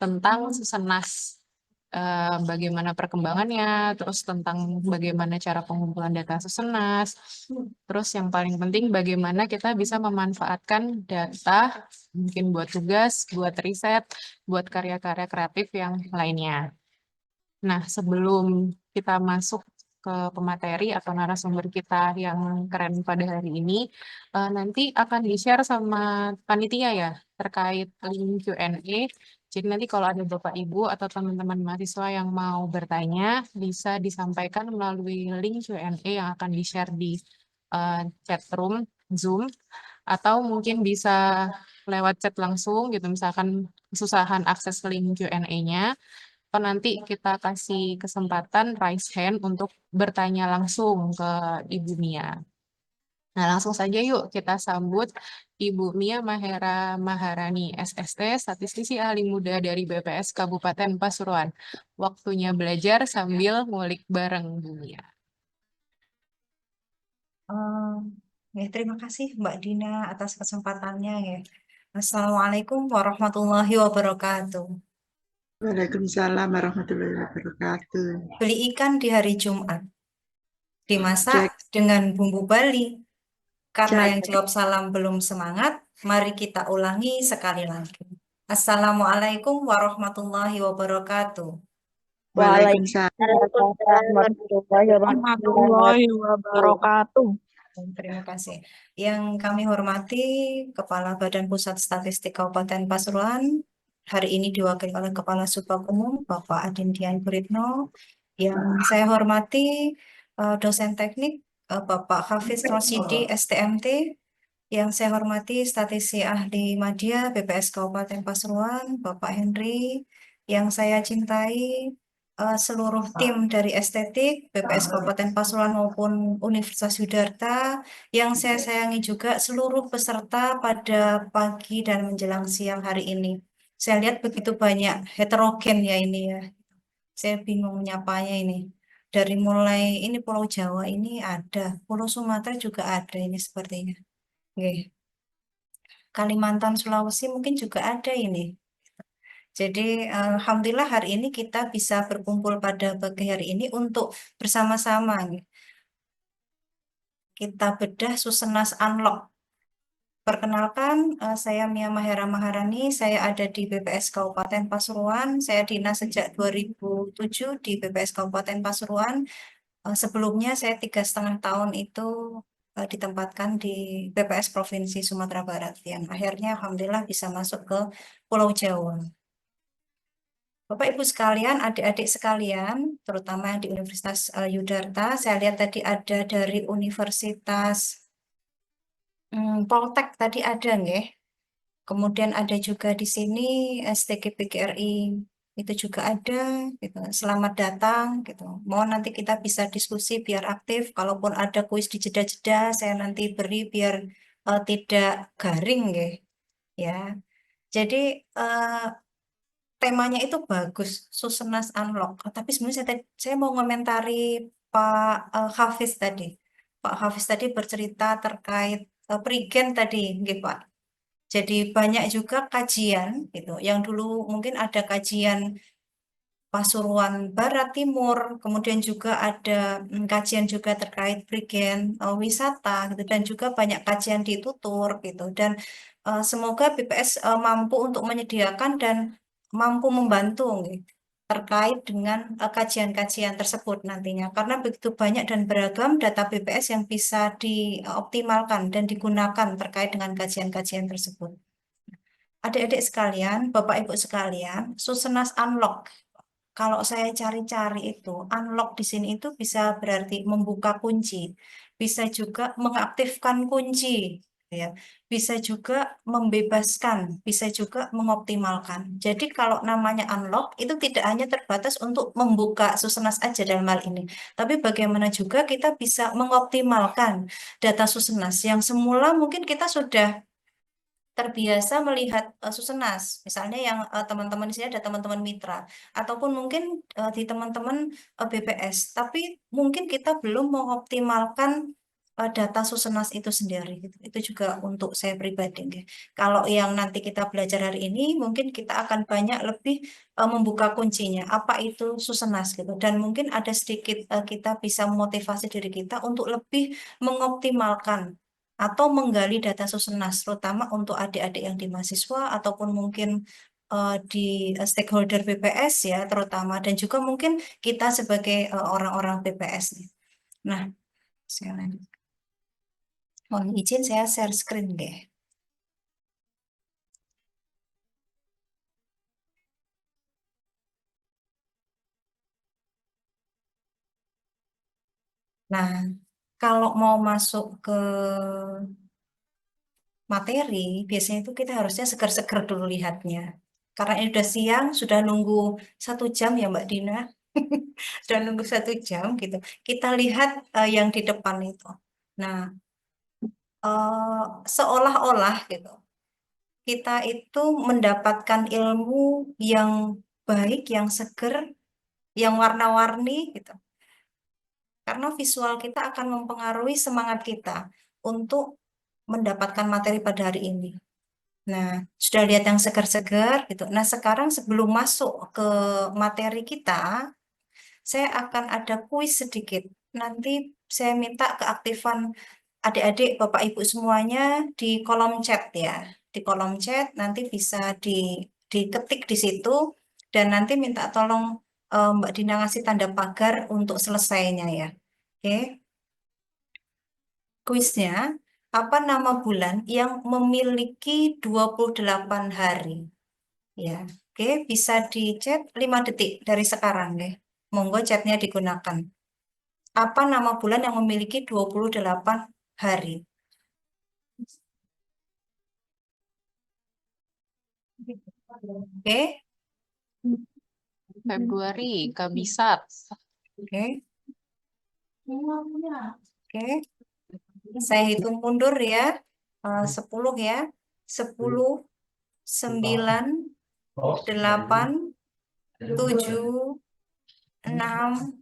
Speaker 7: tentang Susenas, bagaimana perkembangannya, terus tentang bagaimana cara pengumpulan data Susenas, terus yang paling penting bagaimana kita bisa memanfaatkan data mungkin buat tugas, buat riset, buat karya-karya kreatif yang lainnya. Nah, sebelum kita masuk ke pemateri atau narasumber kita yang keren pada hari ini, nanti akan di-share sama panitia ya terkait link Q&A. Jadi nanti kalau ada Bapak Ibu atau teman-teman mahasiswa yang mau bertanya, bisa disampaikan melalui link Q&A yang akan di-share di chat room Zoom, atau mungkin bisa lewat chat langsung gitu, misalkan kesusahan akses link Q&A-nya, atau nanti kita kasih kesempatan raise hand untuk bertanya langsung ke Ibu Mia. Nah, langsung saja yuk kita sambut Ibu Mia Mahera Maharani, SST, Statistisi Ahli Muda dari BPS Kabupaten Pasuruan. Waktunya belajar sambil ngulik bareng Bu Mia.
Speaker 8: Terima kasih Mbak Dina atas kesempatannya ya. Assalamualaikum warahmatullahi wabarakatuh.
Speaker 9: Waalaikumsalam warahmatullahi wabarakatuh.
Speaker 8: Beli ikan di hari Jumat, dimasak
Speaker 9: Cek,
Speaker 8: dengan bumbu Bali. Karena
Speaker 9: cek.
Speaker 8: yang jawab salam belum semangat, mari kita ulangi sekali lagi. Assalamualaikum warahmatullahi wabarakatuh.
Speaker 9: Waalaikumsalam.
Speaker 2: warahmatullahi wabarakatuh.
Speaker 8: Terima kasih. Yang kami hormati Kepala Badan Pusat Statistik Kabupaten Pasuruan, hari ini diwakili oleh Kepala Subagumum Bapak Adin Dian Guritno. Yang saya hormati dosen teknik Bapak Hafiz Rosidi STMT. Yang saya hormati statisi ahli Madya BPS Kabupaten Pasuruan Bapak Henry. Yang saya cintai seluruh tim dari estetik BPS Kabupaten Pasuruan maupun Universitas Yudharta, yang saya sayangi juga seluruh peserta pada pagi dan menjelang siang hari ini. Saya lihat begitu banyak heterogen ya ini ya. Saya bingung nyapanya ini. Dari mulai ini Pulau Jawa ini ada, Pulau Sumatera juga ada ini sepertinya. Oke. Kalimantan, Sulawesi mungkin juga ada ini. Jadi alhamdulillah hari ini kita bisa berkumpul pada pagi hari ini untuk bersama-sama kita bedah Susenas Unlock. Perkenalkan, saya Mia Mahera Maharani, saya ada di BPS Kabupaten Pasuruan. Saya dinas sejak 2007 di BPS Kabupaten Pasuruan. Sebelumnya saya 3,5 tahun itu ditempatkan di BPS Provinsi Sumatera Barat, yang akhirnya alhamdulillah bisa masuk ke Pulau Jawa. Bapak Ibu sekalian, adik-adik sekalian, terutama yang di Universitas Yudharta, saya lihat tadi ada dari Universitas Poltek tadi ada nggih. Kemudian ada juga di sini STGPGRI itu juga ada gitu. Selamat datang gitu. Mohon nanti kita bisa diskusi biar aktif. Kalaupun ada kuis di jeda-jeda saya nanti beri biar tidak garing nggih. Ya. Jadi temanya itu bagus, Susenas Unlock. Tapi sebenarnya saya mau komentari Pak Hafiz tadi. Pak Hafiz tadi bercerita terkait Prigen tadi, nggih Pak. Jadi banyak juga kajian gitu. Yang dulu mungkin ada kajian Pasuruan Barat Timur, kemudian juga ada kajian juga terkait Prigen wisata gitu, dan juga banyak kajian di Tutur gitu. Dan semoga BPS mampu untuk menyediakan dan mampu membantu gitu, terkait dengan kajian-kajian tersebut nantinya, karena begitu banyak dan beragam data BPS yang bisa dioptimalkan dan digunakan terkait dengan kajian-kajian tersebut. Adik-adik sekalian, Bapak Ibu sekalian, Susenas Unlock. Kalau saya cari-cari itu, unlock di sini itu bisa berarti membuka kunci, bisa juga mengaktifkan kunci. ya. Bisa juga membebaskan, bisa juga mengoptimalkan. Jadi kalau namanya unlock itu tidak hanya terbatas untuk membuka Susenas aja dalam hal ini, tapi bagaimana juga kita bisa mengoptimalkan data Susenas yang semula mungkin kita sudah terbiasa melihat Susenas, misalnya yang teman-teman di sini ada teman-teman mitra, ataupun mungkin di teman-teman BPS, tapi mungkin kita belum mengoptimalkan data Susenas itu sendiri. Gitu. Itu juga untuk saya pribadi. Nggih. Kalau yang nanti kita belajar hari ini, mungkin kita akan banyak lebih membuka kuncinya, apa itu Susenas gitu, dan mungkin ada sedikit kita bisa memotivasi diri kita untuk lebih mengoptimalkan atau menggali data Susenas, terutama untuk adik-adik yang di mahasiswa ataupun mungkin di stakeholder BPS ya, terutama dan juga mungkin kita sebagai orang-orang BPS nih. Nah, saya lanjut. Mohon izin saya share screen deh. Nah, kalau mau masuk ke materi, biasanya itu kita harusnya seger-seger dulu lihatnya. Karena ini udah siang, sudah nunggu 1 jam ya Mbak Dina. Sudah nunggu 1 jam gitu. Kita lihat yang di depan itu. Nah, seolah-olah gitu, kita itu mendapatkan ilmu yang baik, yang seger, yang warna-warni gitu. Karena visual kita akan mempengaruhi semangat kita untuk mendapatkan materi pada hari ini. Nah, sudah lihat yang segar-segar gitu. Nah, sekarang sebelum masuk ke materi kita, saya akan ada kuis sedikit. Nanti saya minta keaktifan adik-adik, Bapak Ibu semuanya di kolom chat ya. Di kolom chat nanti bisa diketik di situ dan nanti minta tolong Mbak Dina ngasih tanda pagar untuk selesainya ya. Oke. Kuisnya, apa nama bulan yang memiliki 28 hari? Ya, oke, bisa di chat 5 detik dari sekarang deh. Monggo chatnya digunakan. Apa nama bulan yang memiliki 28 hari? Oke,
Speaker 7: Februari, Kabisat.
Speaker 8: oke, oke. Saya hitung mundur ya. 10 ya. 10, 9, 8, 7, 6,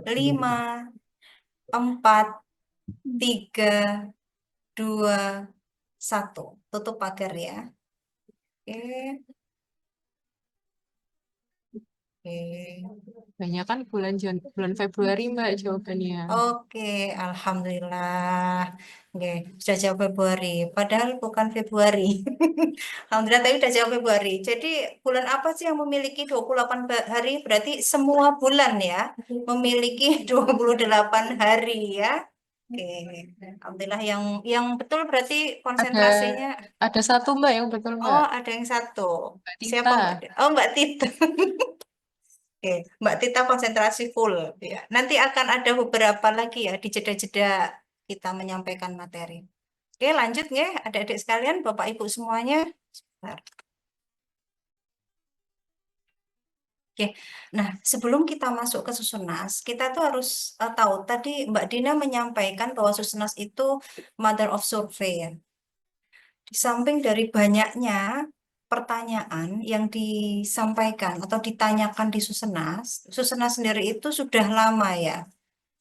Speaker 8: 5, 4, 3, 2, 1. Tutup pagar ya. Oke. Oke.
Speaker 7: Banyak kan bulan Februari Mbak jawabannya.
Speaker 8: Oke, alhamdulillah. Oke, sudah jawab Februari. Padahal bukan Februari. Alhamdulillah tapi sudah jawab Februari. Jadi bulan apa sih yang memiliki 28 hari? Berarti semua bulan ya memiliki 28 hari ya. Oke. Alhamdulillah yang betul berarti konsentrasinya.
Speaker 7: Ada satu Mbak yang betul Mbak.
Speaker 8: Oh, ada yang satu.
Speaker 7: Mbak
Speaker 8: Siapa
Speaker 7: Tita.
Speaker 8: Mbak? Oh, Mbak Tita. Oke, Mbak Tita konsentrasi full ya. Nanti akan ada beberapa lagi ya di jeda-jeda kita menyampaikan materi. Oke, lanjut ya, adik-adik sekalian, Bapak Ibu semuanya. Sebentar. Oke, nah sebelum kita masuk ke Susenas, kita tuh harus tahu tadi Mbak Dina menyampaikan bahwa Susenas itu mother of survey ya. Di samping dari banyaknya pertanyaan yang disampaikan atau ditanyakan di Susenas, Susenas sendiri itu sudah lama ya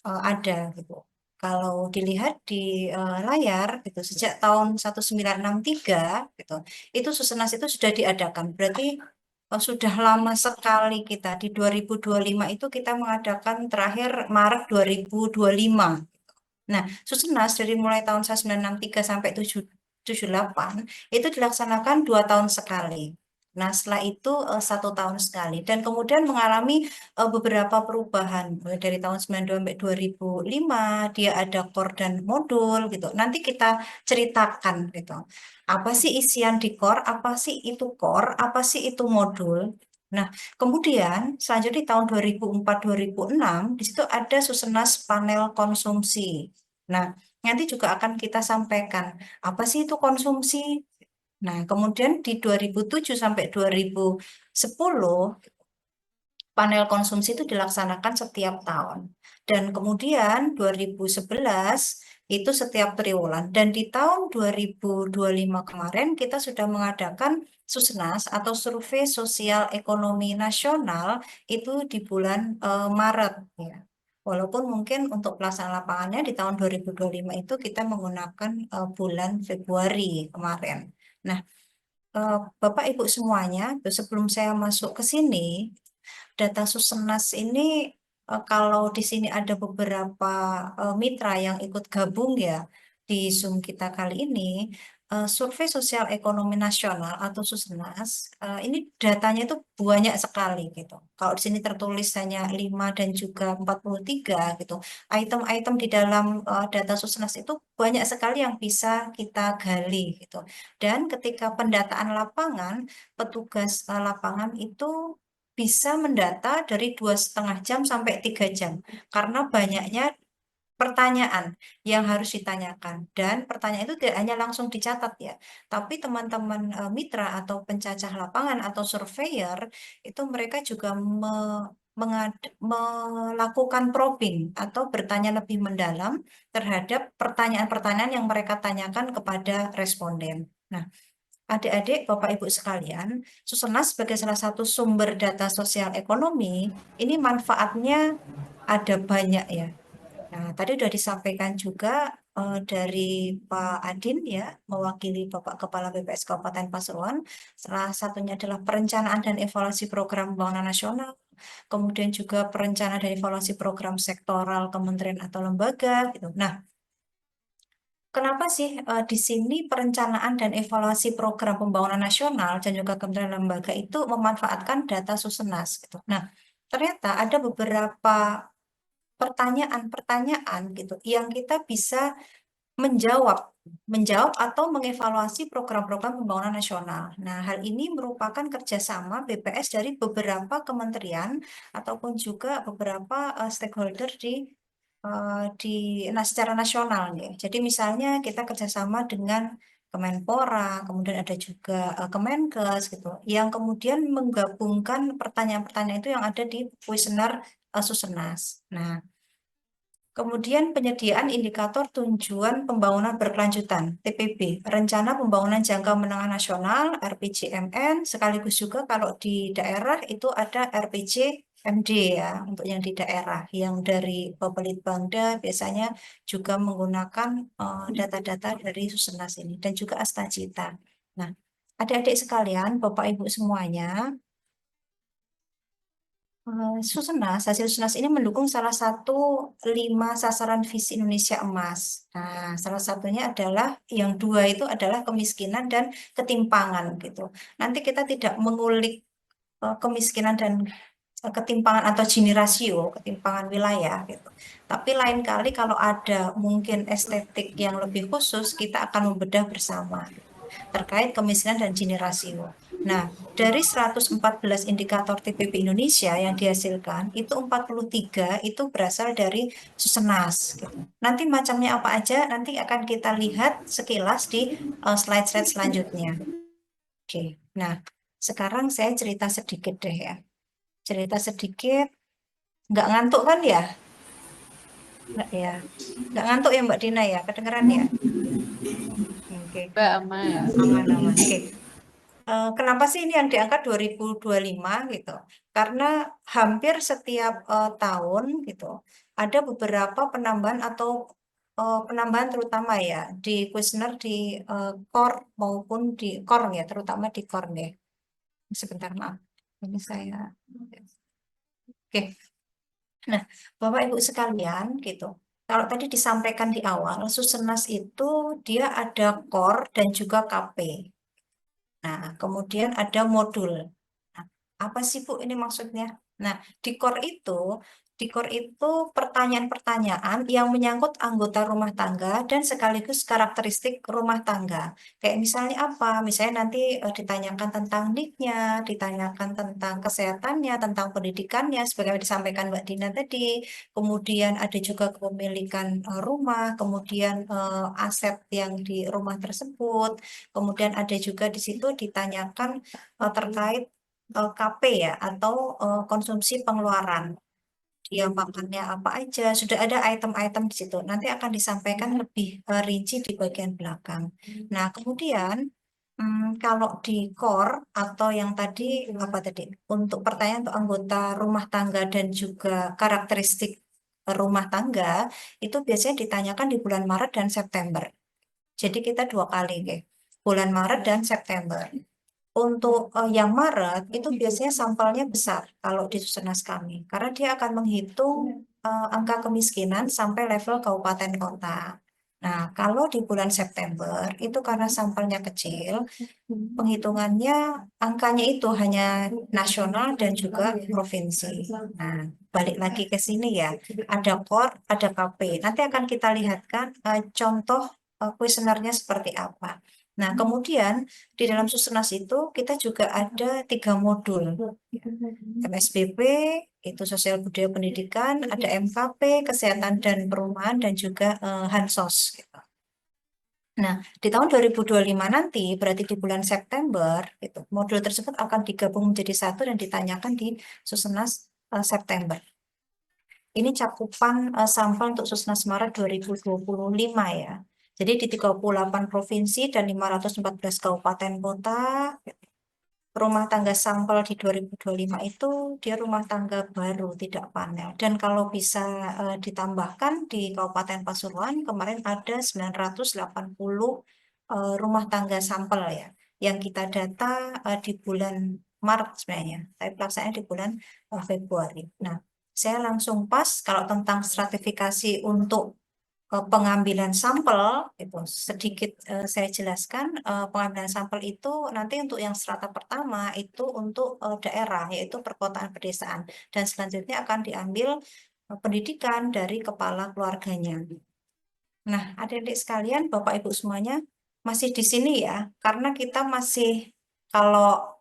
Speaker 8: ada gitu. Kalau dilihat di layar gitu sejak tahun 1963 gitu, itu Susenas itu sudah diadakan. Berarti sudah lama sekali kita di 2025 itu kita mengadakan terakhir Maret 2025. Nah, Susenas dari mulai tahun 1963 sampai 78 itu dilaksanakan 2 tahun sekali. Nah, setelah itu 1 tahun sekali dan kemudian mengalami beberapa perubahan mulai dari tahun 92 sampai 2005 dia ada core dan modul gitu. Nanti kita ceritakan gitu. Apa sih isian di core? Apa sih itu core? Apa sih itu modul? Nah, kemudian selanjutnya di tahun 2004-2006 di situ ada Susenas panel konsumsi. Nah, nanti juga akan kita sampaikan apa sih itu konsumsi. Nah, kemudian di 2007 sampai 2010 panel konsumsi itu dilaksanakan setiap tahun. Dan kemudian 2011 itu setiap triwulan. Dan di tahun 2025 kemarin kita sudah mengadakan Susnas atau Survei Sosial Ekonomi Nasional itu di bulan Maret. Ya. Walaupun mungkin untuk pelaksanaan lapangannya di tahun 2025 itu kita menggunakan bulan Februari kemarin. Nah, Bapak Ibu semuanya, sebelum saya masuk ke sini, data Susenas ini kalau di sini ada beberapa mitra yang ikut gabung ya di Zoom kita kali ini, Survei Sosial Ekonomi Nasional atau Susenas, ini datanya itu banyak sekali gitu. Kalau di sini tertulis hanya 5 dan juga 43 gitu. Item-item di dalam data Susenas itu banyak sekali yang bisa kita gali gitu. Dan ketika pendataan lapangan, petugas lapangan itu bisa mendata dari 2,5 jam sampai 3 jam karena banyaknya pertanyaan yang harus ditanyakan, dan pertanyaan itu tidak hanya langsung dicatat ya, tapi teman-teman mitra atau pencacah lapangan atau surveyor itu mereka juga melakukan probing atau bertanya lebih mendalam terhadap pertanyaan-pertanyaan yang mereka tanyakan kepada responden. Nah, adik-adik, Bapak Ibu sekalian, Susenas sebagai salah satu sumber data sosial ekonomi, ini manfaatnya ada banyak ya. Nah, tadi sudah disampaikan juga dari Pak Adin ya, mewakili Bapak Kepala BPS Kabupaten Pasuruan. Salah satunya adalah perencanaan dan evaluasi program pembangunan nasional, kemudian juga perencanaan dan evaluasi program sektoral kementerian atau lembaga gitu. Nah, kenapa sih di sini perencanaan dan evaluasi program pembangunan nasional dan juga kementerian lembaga itu memanfaatkan data Susenas gitu. Nah, ternyata ada beberapa pertanyaan-pertanyaan gitu yang kita bisa menjawab atau mengevaluasi program-program pembangunan nasional. Nah, hal ini merupakan kerjasama BPS dari beberapa kementerian ataupun juga beberapa stakeholder secara nasional nih. Jadi misalnya kita kerjasama dengan Kemenpora, kemudian ada juga Kemenkes gitu, yang kemudian menggabungkan pertanyaan-pertanyaan itu yang ada di kuesioner Susenas. Nah, kemudian penyediaan indikator tujuan pembangunan berkelanjutan, TPB, Rencana Pembangunan Jangka Menengah Nasional, RPJMN, sekaligus juga kalau di daerah itu ada RPJMD ya, untuk yang di daerah. Yang dari Bapelitbangda biasanya juga menggunakan data-data dari Susenas ini, dan juga Astagita. Nah, adik-adik sekalian, Bapak Ibu semuanya, hasil Susenas ini mendukung salah satu 5 sasaran visi Indonesia Emas. Nah, salah satunya adalah, yang 2 itu adalah kemiskinan dan ketimpangan gitu. Nanti kita tidak mengulik kemiskinan dan ketimpangan atau Gini rasio, ketimpangan wilayah gitu. Tapi lain kali kalau ada mungkin estetik yang lebih khusus, kita akan membedah bersama terkait kemiskinan dan Gini rasio. Nah, dari 114 indikator TPB Indonesia yang dihasilkan, itu 43 itu berasal dari Susenas. Gitu. Nanti macamnya apa aja, nanti akan kita lihat sekilas di slide-slide selanjutnya. Oke, nah sekarang saya cerita sedikit deh ya. Cerita sedikit, nggak ngantuk kan ya? Nggak ya, nggak ngantuk ya Mbak Dina ya, kedengeran ya? Oke,
Speaker 7: Mbak aman.
Speaker 8: aman-aman. Oke. Kenapa sih ini yang diangkat 2025 gitu? Karena hampir setiap tahun gitu ada beberapa penambahan atau penambahan terutama ya di kuesioner di core maupun di core ya, terutama di core deh. Sebentar maaf, ini saya. Oke. Nah, Bapak Ibu sekalian gitu. Kalau tadi disampaikan di awal, Susenas itu dia ada core dan juga KP. Nah, kemudian ada modul. Nah, Apa sih Bu ini maksudnya? Nah, di core itu pertanyaan-pertanyaan yang menyangkut anggota rumah tangga dan sekaligus karakteristik rumah tangga. Kayak misalnya apa? Misalnya nanti ditanyakan tentang NIK-nya, ditanyakan tentang kesehatannya, tentang pendidikannya, sebagaimana disampaikan Mbak Dina tadi. Kemudian ada juga kepemilikan rumah, kemudian aset yang di rumah tersebut. Kemudian ada juga di situ ditanyakan terkait KP ya, atau konsumsi pengeluaran. Dia makannya apa aja, sudah ada item-item di situ. Nanti akan disampaikan lebih rinci di bagian belakang. Nah, kemudian kalau di core atau yang tadi apa tadi untuk pertanyaan untuk anggota rumah tangga dan juga karakteristik rumah tangga itu biasanya ditanyakan di bulan Maret dan September. Jadi kita 2 kali, bulan Maret dan September. Untuk yang Maret itu biasanya sampelnya besar kalau di Susenas kami, karena dia akan menghitung angka kemiskinan sampai level kabupaten kota. Nah, kalau di bulan September itu karena sampelnya kecil, penghitungannya angkanya itu hanya nasional dan juga provinsi. Nah, balik lagi ke sini ya, ada core, ada KP. Nanti akan kita lihatkan contoh kuesionernya seperti apa. Nah, kemudian di dalam Susenas itu kita juga ada 3 modul. MSBP, itu Sosial Budaya Pendidikan, ada MKP, Kesehatan dan Perumahan, dan juga Hansos. Gitu. Nah, di tahun 2025 nanti, berarti di bulan September, itu, modul tersebut akan digabung menjadi satu dan ditanyakan di Susenas September. Ini cakupan sampel untuk Susenas Maret 2025 ya. Jadi di 38 provinsi dan 514 kabupaten kota, rumah tangga sampel di 2025 itu dia rumah tangga baru, tidak panel. Dan kalau bisa ditambahkan di Kabupaten Pasuruan, kemarin ada 980 rumah tangga sampel ya, yang kita data di bulan Maret sebenarnya, tapi pelaksanaannya di bulan Februari. Nah, saya langsung pas kalau tentang stratifikasi untuk pengambilan sampel itu sedikit saya jelaskan. Pengambilan sampel itu nanti untuk yang strata pertama itu untuk daerah yaitu perkotaan pedesaan, dan selanjutnya akan diambil pendidikan dari kepala keluarganya. Nah, adik-adik sekalian, Bapak Ibu semuanya masih di sini ya, karena kita masih kalau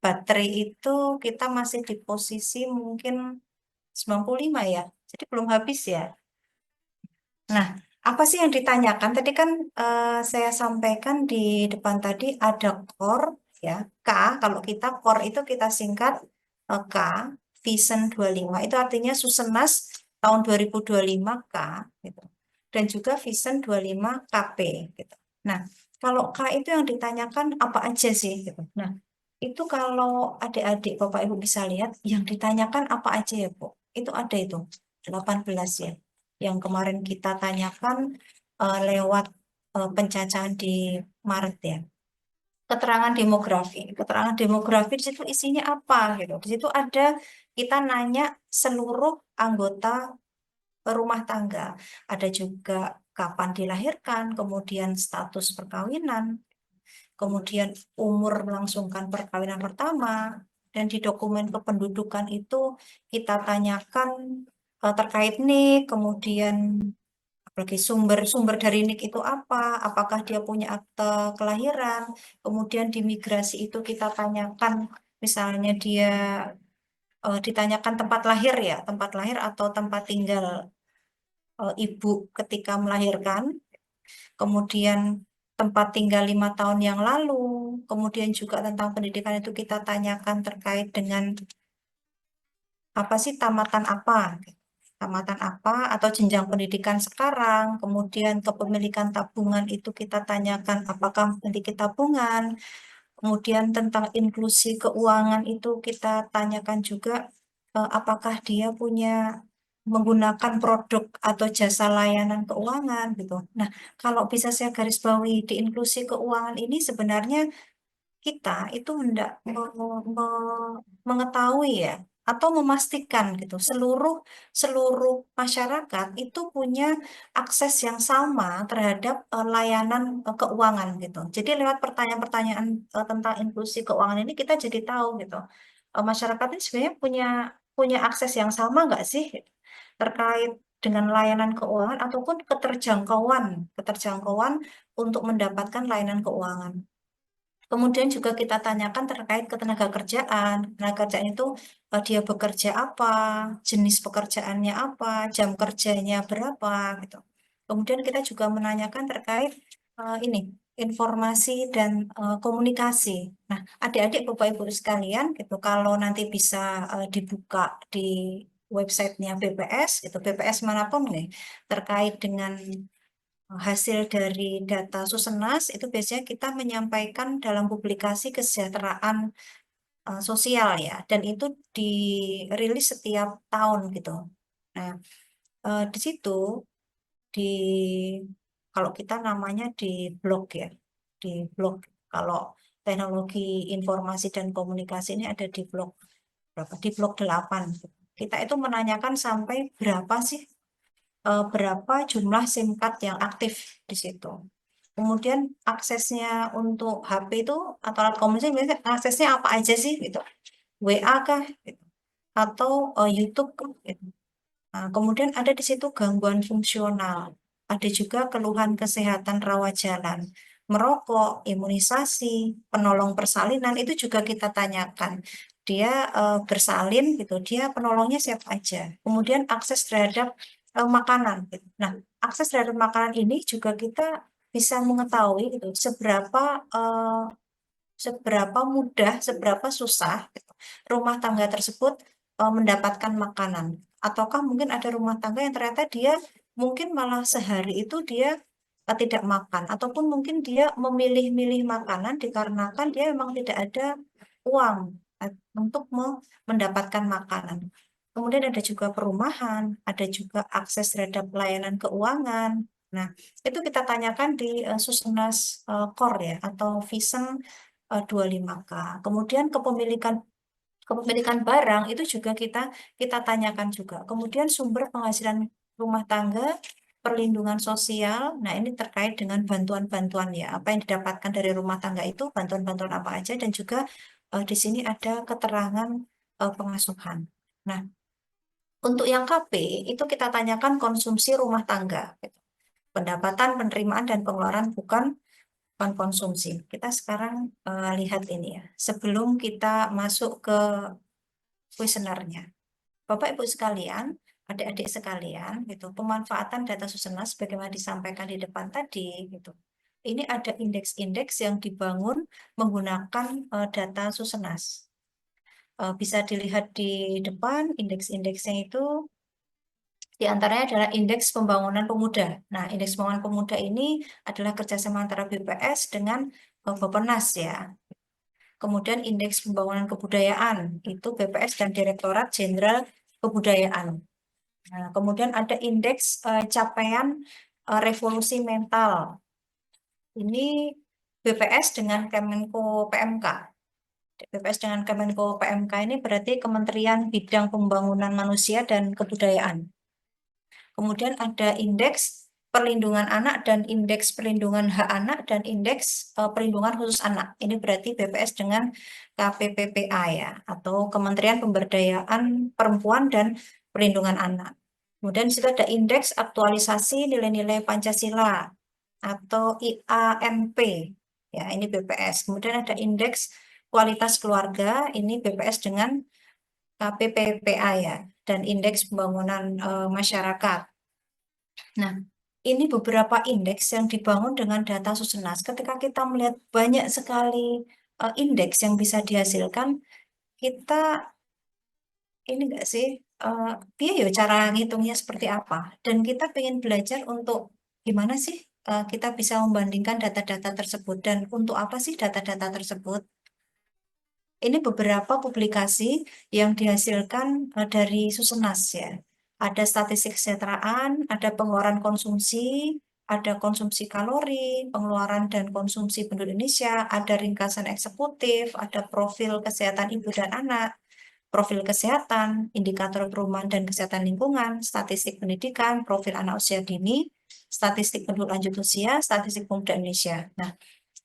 Speaker 8: baterai itu kita masih di posisi mungkin 95 ya. Jadi belum habis ya. Nah, apa sih yang ditanyakan? Tadi kan saya sampaikan di depan tadi ada core ya. K, kalau kita core itu kita singkat K, Vision 25. Itu artinya Susenas tahun 2025 K gitu. Dan juga Vision 25 KP gitu. Nah, kalau K itu yang ditanyakan apa aja sih gitu. Nah, itu kalau adik-adik Bapak Ibu bisa lihat yang ditanyakan apa aja ya, Bu. Itu ada itu 18 ya, yang kemarin kita tanyakan lewat pencacahan di Maret ya. Keterangan demografi di situ isinya apa gitu. Di situ ada kita nanya seluruh anggota rumah tangga. Ada juga kapan dilahirkan, kemudian status perkawinan, kemudian umur melangsungkan perkawinan pertama, dan di dokumen kependudukan itu kita tanyakan terkait NIK, kemudian apalagi sumber dari NIK itu apa, apakah dia punya akte kelahiran, kemudian di migrasi itu kita tanyakan misalnya dia ditanyakan tempat lahir ya, tempat lahir atau tempat tinggal ibu ketika melahirkan, kemudian tempat tinggal 5 tahun yang lalu, kemudian juga tentang pendidikan itu kita tanyakan terkait dengan apa sih tamatan apa atau jenjang pendidikan sekarang, kemudian kepemilikan tabungan itu kita tanyakan apakah memiliki tabungan, kemudian tentang inklusi keuangan itu kita tanyakan juga apakah dia punya menggunakan produk atau jasa layanan keuangan gitu. Nah, kalau bisa saya garis bawahi di inklusi keuangan ini sebenarnya kita itu hendak mengetahui ya atau memastikan gitu seluruh masyarakat itu punya akses yang sama terhadap layanan keuangan gitu. Jadi lewat pertanyaan-pertanyaan tentang inklusi keuangan ini kita jadi tahu gitu masyarakat ini sebenarnya punya akses yang sama nggak sih terkait dengan layanan keuangan ataupun keterjangkauan untuk mendapatkan layanan keuangan. Kemudian juga kita tanyakan terkait ketenaga kerjaan. Tenaga kerjaan itu dia bekerja apa, jenis pekerjaannya apa, jam kerjanya berapa gitu. Kemudian kita juga menanyakan terkait ini informasi dan komunikasi. Nah, adik-adik Bapak Ibu sekalian gitu, kalau nanti bisa dibuka di websitenya BPS, itu BPS manapun nih, terkait dengan hasil dari data Susenas, itu biasanya kita menyampaikan dalam publikasi kesejahteraan sosial ya, dan itu dirilis setiap tahun gitu. Nah, di situ di kalau kita namanya di blog ya, di blog. Kalau teknologi informasi dan komunikasi ini ada di blog berapa? Di blog 8. Kita itu menanyakan sampai berapa sih berapa jumlah SIM card yang aktif di situ. Kemudian aksesnya untuk HP itu atau alat komunikasi biasanya aksesnya apa aja sih gitu. WA kah gitu. Atau YouTube kah gitu. Nah, kemudian ada di situ gangguan fungsional. Ada juga keluhan kesehatan rawat jalan, merokok, imunisasi, penolong persalinan itu juga kita tanyakan. Dia bersalin gitu, dia penolongnya siapa aja. Kemudian akses terhadap makanan. Gitu. Nah, akses terhadap makanan ini juga kita bisa mengetahui gitu, seberapa mudah, seberapa susah gitu, rumah tangga tersebut mendapatkan makanan. Ataukah mungkin ada rumah tangga yang ternyata dia mungkin malah sehari itu dia tidak makan, ataupun mungkin dia memilih-milih makanan dikarenakan dia memang tidak ada uang untuk mendapatkan makanan. Kemudian ada juga perumahan, ada juga akses terhadap layanan keuangan. Nah, itu kita tanyakan di Susenas Core ya, atau Vision 25K. Kemudian kepemilikan barang itu juga kita tanyakan juga. Kemudian sumber penghasilan rumah tangga, perlindungan sosial. Nah, ini terkait dengan bantuan-bantuan ya. Apa yang didapatkan dari rumah tangga itu, bantuan-bantuan apa aja, dan juga di sini ada keterangan pengasuhan. Nah, untuk yang KP itu kita tanyakan konsumsi rumah tangga. Gitu. Pendapatan, penerimaan, dan pengeluaran bukan konsumsi. Kita sekarang lihat ini ya. Sebelum kita masuk ke kuesionernya. Bapak Ibu sekalian, adik-adik sekalian, gitu, pemanfaatan data Susenas bagaimana disampaikan di depan tadi, gitu. Ini ada indeks-indeks yang dibangun menggunakan data Susenas. Bisa dilihat di depan, indeks-indeksnya itu di antaranya adalah indeks pembangunan pemuda. Nah, indeks pembangunan pemuda ini adalah kerjasama antara BPS dengan Bappenas ya. Kemudian indeks pembangunan kebudayaan, itu BPS dan Direktorat Jenderal Kebudayaan. Nah, kemudian ada indeks capaian revolusi mental. Ini BPS dengan Kemenko PMK. BPS dengan Kemenko PMK ini berarti Kementerian Bidang Pembangunan Manusia dan Kebudayaan. Kemudian ada indeks perlindungan anak dan indeks perlindungan hak anak dan indeks perlindungan khusus anak. Ini berarti BPS dengan KPPPA ya, atau Kementerian Pemberdayaan Perempuan dan Perlindungan Anak. Kemudian di situ ada indeks aktualisasi nilai-nilai Pancasila atau IANP. Ya, ini BPS. Kemudian ada indeks kualitas keluarga, ini BPS dengan KPPPA ya, dan indeks pembangunan masyarakat. Nah, ini beberapa indeks yang dibangun dengan data Susenas. Ketika kita melihat banyak sekali indeks yang bisa dihasilkan, kita ini enggak sih, ya cara ngitungnya seperti apa. Dan kita ingin belajar untuk gimana sih kita bisa membandingkan data-data tersebut dan untuk apa sih data-data tersebut. Ini beberapa publikasi yang dihasilkan dari Susenas ya. Ada statistik kesejahteraan, ada pengeluaran konsumsi, ada konsumsi kalori, pengeluaran dan konsumsi penduduk Indonesia, ada ringkasan eksekutif, ada profil kesehatan ibu dan anak, profil kesehatan, indikator perumahan dan kesehatan lingkungan, statistik pendidikan, profil anak usia dini, statistik penduduk lanjut usia, statistik pemuda Indonesia. Nah,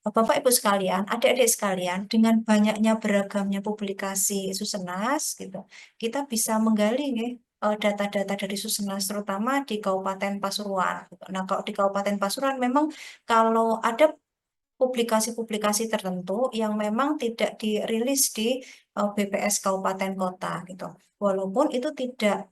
Speaker 8: Bapak Ibu sekalian, adik-adik sekalian, dengan banyaknya beragamnya publikasi Susenas gitu, kita bisa menggali data-data dari Susenas terutama di Kabupaten Pasuruan gitu. Nah, kalau di Kabupaten Pasuruan memang kalau ada publikasi-publikasi tertentu yang memang tidak dirilis di BPS Kabupaten Kota gitu. Walaupun itu tidak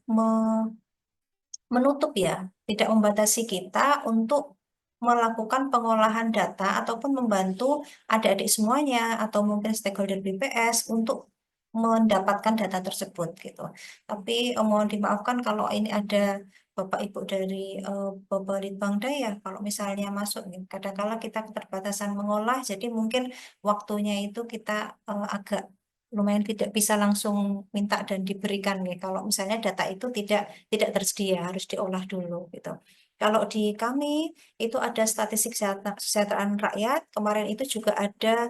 Speaker 8: menutup ya, tidak membatasi kita untuk melakukan pengolahan data ataupun membantu adik-adik semuanya atau mungkin stakeholder BPS untuk mendapatkan data tersebut gitu. Tapi mohon dimaafkan kalau ini ada Bapak Ibu dari Bapak Litbangda ya, kalau misalnya masuk nih, kadang-kala kita keterbatasan mengolah, jadi mungkin waktunya itu kita agak lumayan tidak bisa langsung minta dan diberikan nih. Kalau misalnya data itu tidak tersedia, harus diolah dulu gitu. Kalau di kami itu ada statistik kesejahteraan rakyat, kemarin itu juga ada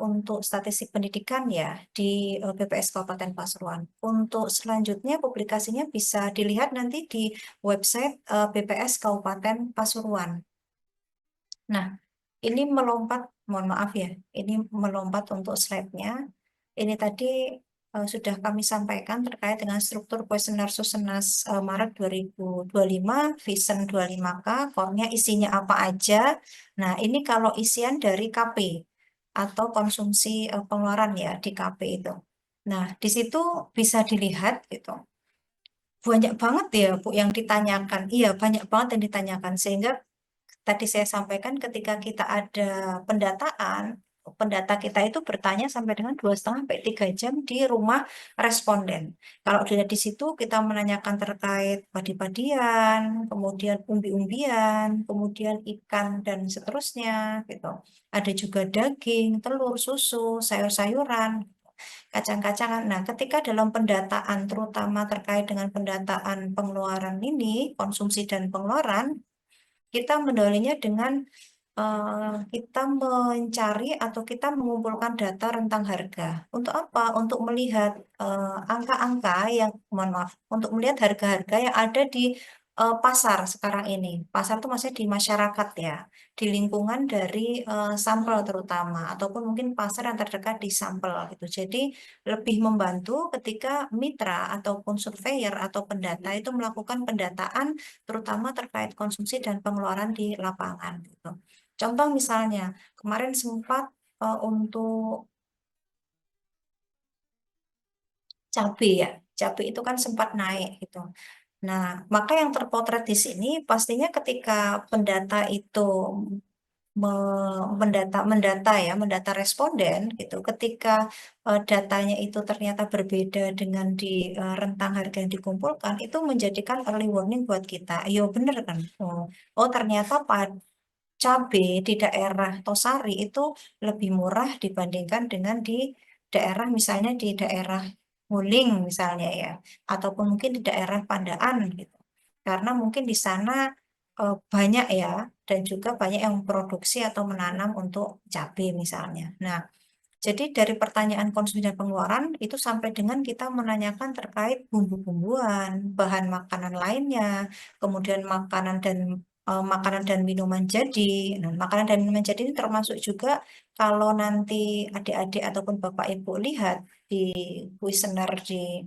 Speaker 8: untuk statistik pendidikan ya di BPS Kabupaten Pasuruan. Untuk selanjutnya publikasinya bisa dilihat nanti di website BPS Kabupaten Pasuruan. Nah, ini melompat, mohon maaf ya, ini melompat untuk slide-nya. Ini tadi sudah kami sampaikan terkait dengan struktur kuesioner Susenas Maret 2025, Vision 25K, core-nya isinya apa aja. Nah, ini kalau isian dari KP atau konsumsi pengeluaran ya di KP itu. Nah, di situ bisa dilihat gitu. Banyak banget ya Bu yang ditanyakan. Iya, banyak banget yang ditanyakan sehingga tadi saya sampaikan ketika kita ada pendataan, pendata kita itu bertanya sampai dengan 2,5 sampai 3 jam di rumah responden. Kalau dilihat di situ kita menanyakan terkait padi-padian, kemudian umbi-umbian, kemudian ikan dan seterusnya gitu. Ada juga daging, telur, susu, sayur-sayuran, kacang-kacangan. Nah, ketika dalam pendataan terutama terkait dengan pendataan pengeluaran ini, konsumsi dan pengeluaran, kita mendahulunya dengan kita mencari atau kita mengumpulkan data rentang harga. Untuk apa? Untuk melihat angka-angka yang, mohon maaf, untuk melihat harga-harga yang ada di pasar sekarang ini. Pasar itu maksudnya di masyarakat ya, di lingkungan dari sampel terutama, ataupun mungkin pasar yang terdekat di sampel gitu. Jadi lebih membantu ketika mitra ataupun surveyor atau pendata itu melakukan pendataan terutama terkait konsumsi dan pengeluaran di lapangan gitu. Contoh misalnya, kemarin sempat untuk cabai ya, cabai itu kan sempat naik gitu. Nah, maka yang terpotret di sini pastinya ketika pendata itu mendata responden gitu. Ketika datanya itu ternyata berbeda dengan di rentang harga yang dikumpulkan, itu menjadikan early warning buat kita. Yo bener kan? Oh ternyata cabai di daerah Tosari itu lebih murah dibandingkan dengan di daerah misalnya di daerah Nguling misalnya ya, ataupun mungkin di daerah Pandaan gitu. Karena mungkin di sana banyak ya, dan juga banyak yang memproduksi atau menanam untuk cabai misalnya. Nah, jadi dari pertanyaan konsumsi dan pengeluaran itu sampai dengan kita menanyakan terkait bumbu-bumbuan, bahan makanan lainnya, kemudian makanan dan minuman jadi. Nah, makanan dan minuman jadi ini termasuk juga kalau nanti adik-adik ataupun Bapak Ibu lihat di kuesioner di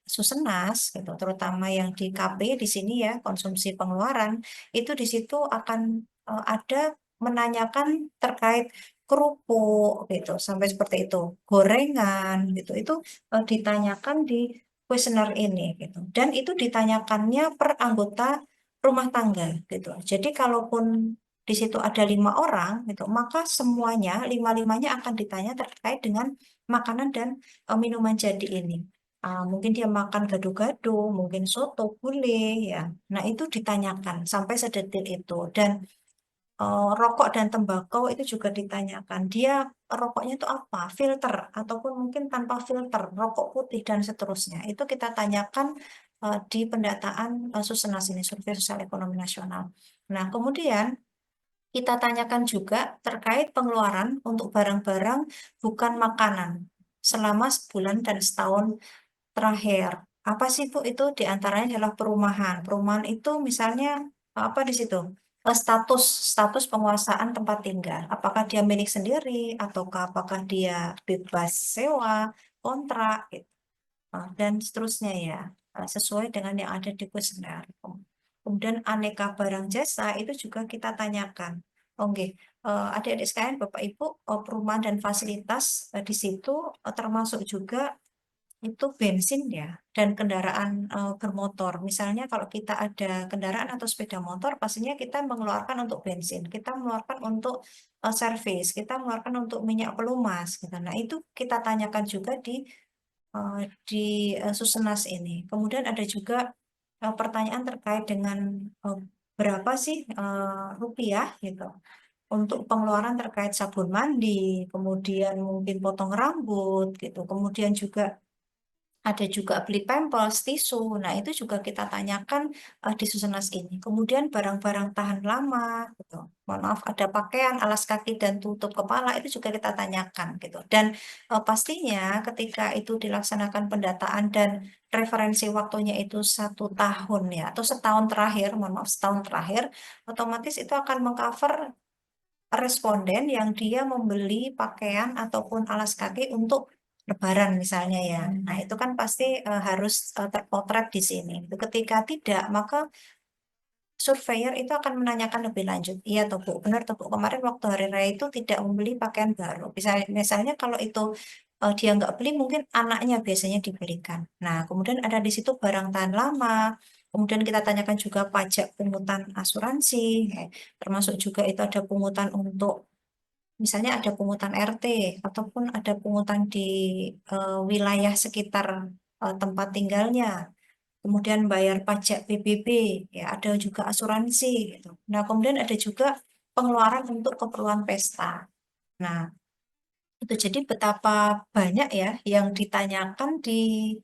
Speaker 8: Susenas gitu, terutama yang di KP di sini ya, konsumsi pengeluaran, itu di situ akan ada menanyakan terkait kerupuk gitu sampai seperti itu, gorengan gitu, itu ditanyakan di kuesioner ini gitu, dan itu ditanyakannya per anggota rumah tangga gitu. Jadi kalaupun di situ ada 5 orang gitu, maka semuanya lima-limanya akan ditanya terkait dengan makanan dan minuman jadi ini. Mungkin dia makan gado-gado, mungkin soto, gulai ya. Nah itu ditanyakan sampai sedetil itu. Dan rokok dan tembakau itu juga ditanyakan. Dia rokoknya itu apa? Filter ataupun mungkin tanpa filter, rokok putih dan seterusnya. Itu kita tanyakan di pendataan Susenas ini, Survei Sosial Ekonomi Nasional. Nah, kemudian kita tanyakan juga terkait pengeluaran untuk barang-barang bukan makanan selama sebulan dan setahun terakhir. Apa sih Bu itu? Diantaranya adalah perumahan. Perumahan itu misalnya apa di situ? status penguasaan tempat tinggal. Apakah dia milik sendiri ataukah apakah dia bebas sewa, kontrak, gitu. Dan seterusnya ya, sesuai dengan yang ada di kuesioner. Kemudian aneka barang jasa itu juga kita tanyakan. Oke, adik-adik sekalian, Bapak Ibu, perumahan dan fasilitas di situ termasuk juga itu bensin ya, dan kendaraan bermotor. Misalnya kalau kita ada kendaraan atau sepeda motor, pastinya kita mengeluarkan untuk bensin, kita mengeluarkan untuk servis, kita mengeluarkan untuk minyak pelumas, gitu. Nah, itu kita tanyakan juga di Susenas ini. Kemudian ada juga pertanyaan terkait dengan berapa sih rupiah gitu untuk pengeluaran terkait sabun mandi, kemudian mungkin potong rambut gitu, kemudian juga ada juga beli pampers, tisu. Nah, itu juga kita tanyakan di Susenas ini. Kemudian barang-barang tahan lama, gitu. Mohon maaf, ada pakaian, alas kaki, dan tutup kepala, itu juga kita tanyakan, gitu. Dan pastinya ketika itu dilaksanakan pendataan dan referensi waktunya itu 1 tahun ya, atau setahun terakhir, mohon maaf, setahun terakhir, otomatis itu akan mengcover responden yang dia membeli pakaian ataupun alas kaki untuk Lebaran misalnya ya. Nah, itu kan pasti harus terpotret di sini. Ketika tidak, maka surveyor itu akan menanyakan lebih lanjut. Iya toh Bu, benar toh Bu, kemarin waktu hari raya itu tidak membeli pakaian baru. Misalnya kalau itu dia nggak beli, mungkin anaknya biasanya dibelikan. Nah, kemudian ada di situ barang tahan lama. Kemudian kita tanyakan juga pajak pungutan asuransi, termasuk juga itu ada pungutan untuk misalnya ada pungutan RT ataupun ada pungutan di wilayah sekitar tempat tinggalnya. Kemudian bayar pajak PBB, ya ada juga asuransi gitu. Nah, kemudian ada juga pengeluaran untuk keperluan pesta. Nah, itu jadi betapa banyak ya yang ditanyakan di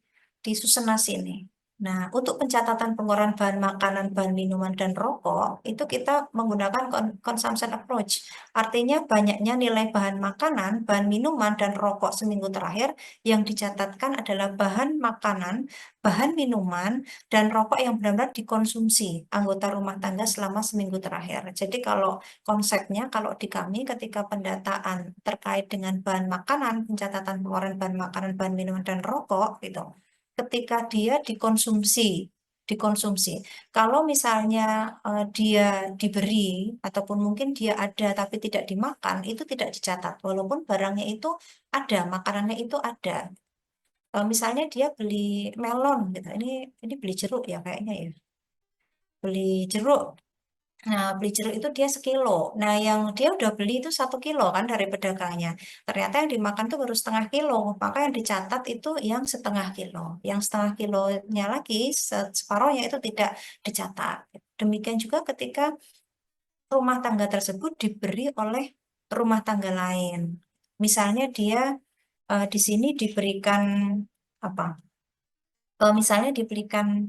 Speaker 8: Susenas ini. Nah, untuk pencatatan pengeluaran bahan makanan, bahan minuman, dan rokok, itu kita menggunakan consumption approach. Artinya banyaknya nilai bahan makanan, bahan minuman, dan rokok seminggu terakhir yang dicatatkan adalah bahan makanan, bahan minuman, dan rokok yang benar-benar dikonsumsi anggota rumah tangga selama seminggu terakhir. Jadi kalau konsepnya, kalau di kami ketika pendataan terkait dengan bahan makanan, pencatatan pengeluaran bahan makanan, bahan minuman, dan rokok, gitu. Ketika dia dikonsumsi. Kalau misalnya dia diberi ataupun mungkin dia ada tapi tidak dimakan, itu tidak dicatat. Walaupun barangnya itu ada, makanannya itu ada. Misalnya dia beli melon, gitu. Ini beli jeruk ya kayaknya ya. Beli jeruk. Nah, beli jeruk itu dia sekilo. Nah, yang dia udah beli itu 1 kilo kan dari pedagangnya. Ternyata yang dimakan tuh baru setengah kilo. Maka yang dicatat itu yang setengah kilo. Yang setengah kilonya lagi, separohnya itu tidak dicatat. Demikian juga ketika rumah tangga tersebut diberi oleh rumah tangga lain. Misalnya dia di sini diberikan apa? Misalnya diberikan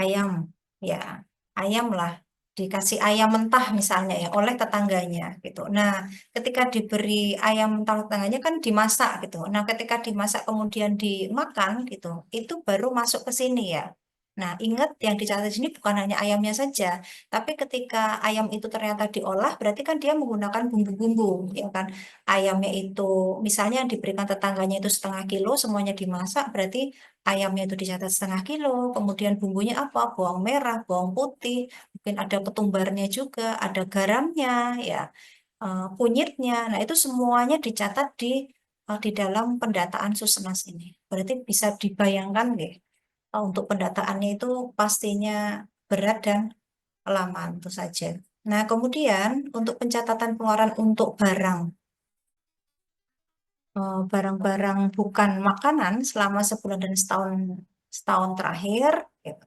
Speaker 8: ayam, ya ayam lah, dikasih ayam mentah misalnya ya oleh tetangganya gitu. Nah, ketika diberi ayam mentah oleh tetangganya kan dimasak gitu. Nah, ketika dimasak kemudian dimakan gitu, itu baru masuk ke sini ya. Nah, ingat yang dicatat di sini bukan hanya ayamnya saja, tapi ketika ayam itu ternyata diolah, berarti kan dia menggunakan bumbu-bumbu, ya kan? Ayamnya itu, misalnya yang diberikan tetangganya itu setengah kilo, semuanya dimasak, berarti ayamnya itu dicatat setengah kilo, kemudian bumbunya apa? Bawang merah, bawang putih, mungkin ada ketumbarnya juga, ada garamnya, ya, kunyitnya. Nah, itu semuanya dicatat di dalam pendataan Susenas ini. Berarti bisa dibayangkan, nggih, untuk pendataannya itu pastinya berat dan lama tentu saja. Nah, kemudian untuk pencatatan pengeluaran untuk barang-barang bukan makanan selama sebulan dan setahun terakhir, gitu.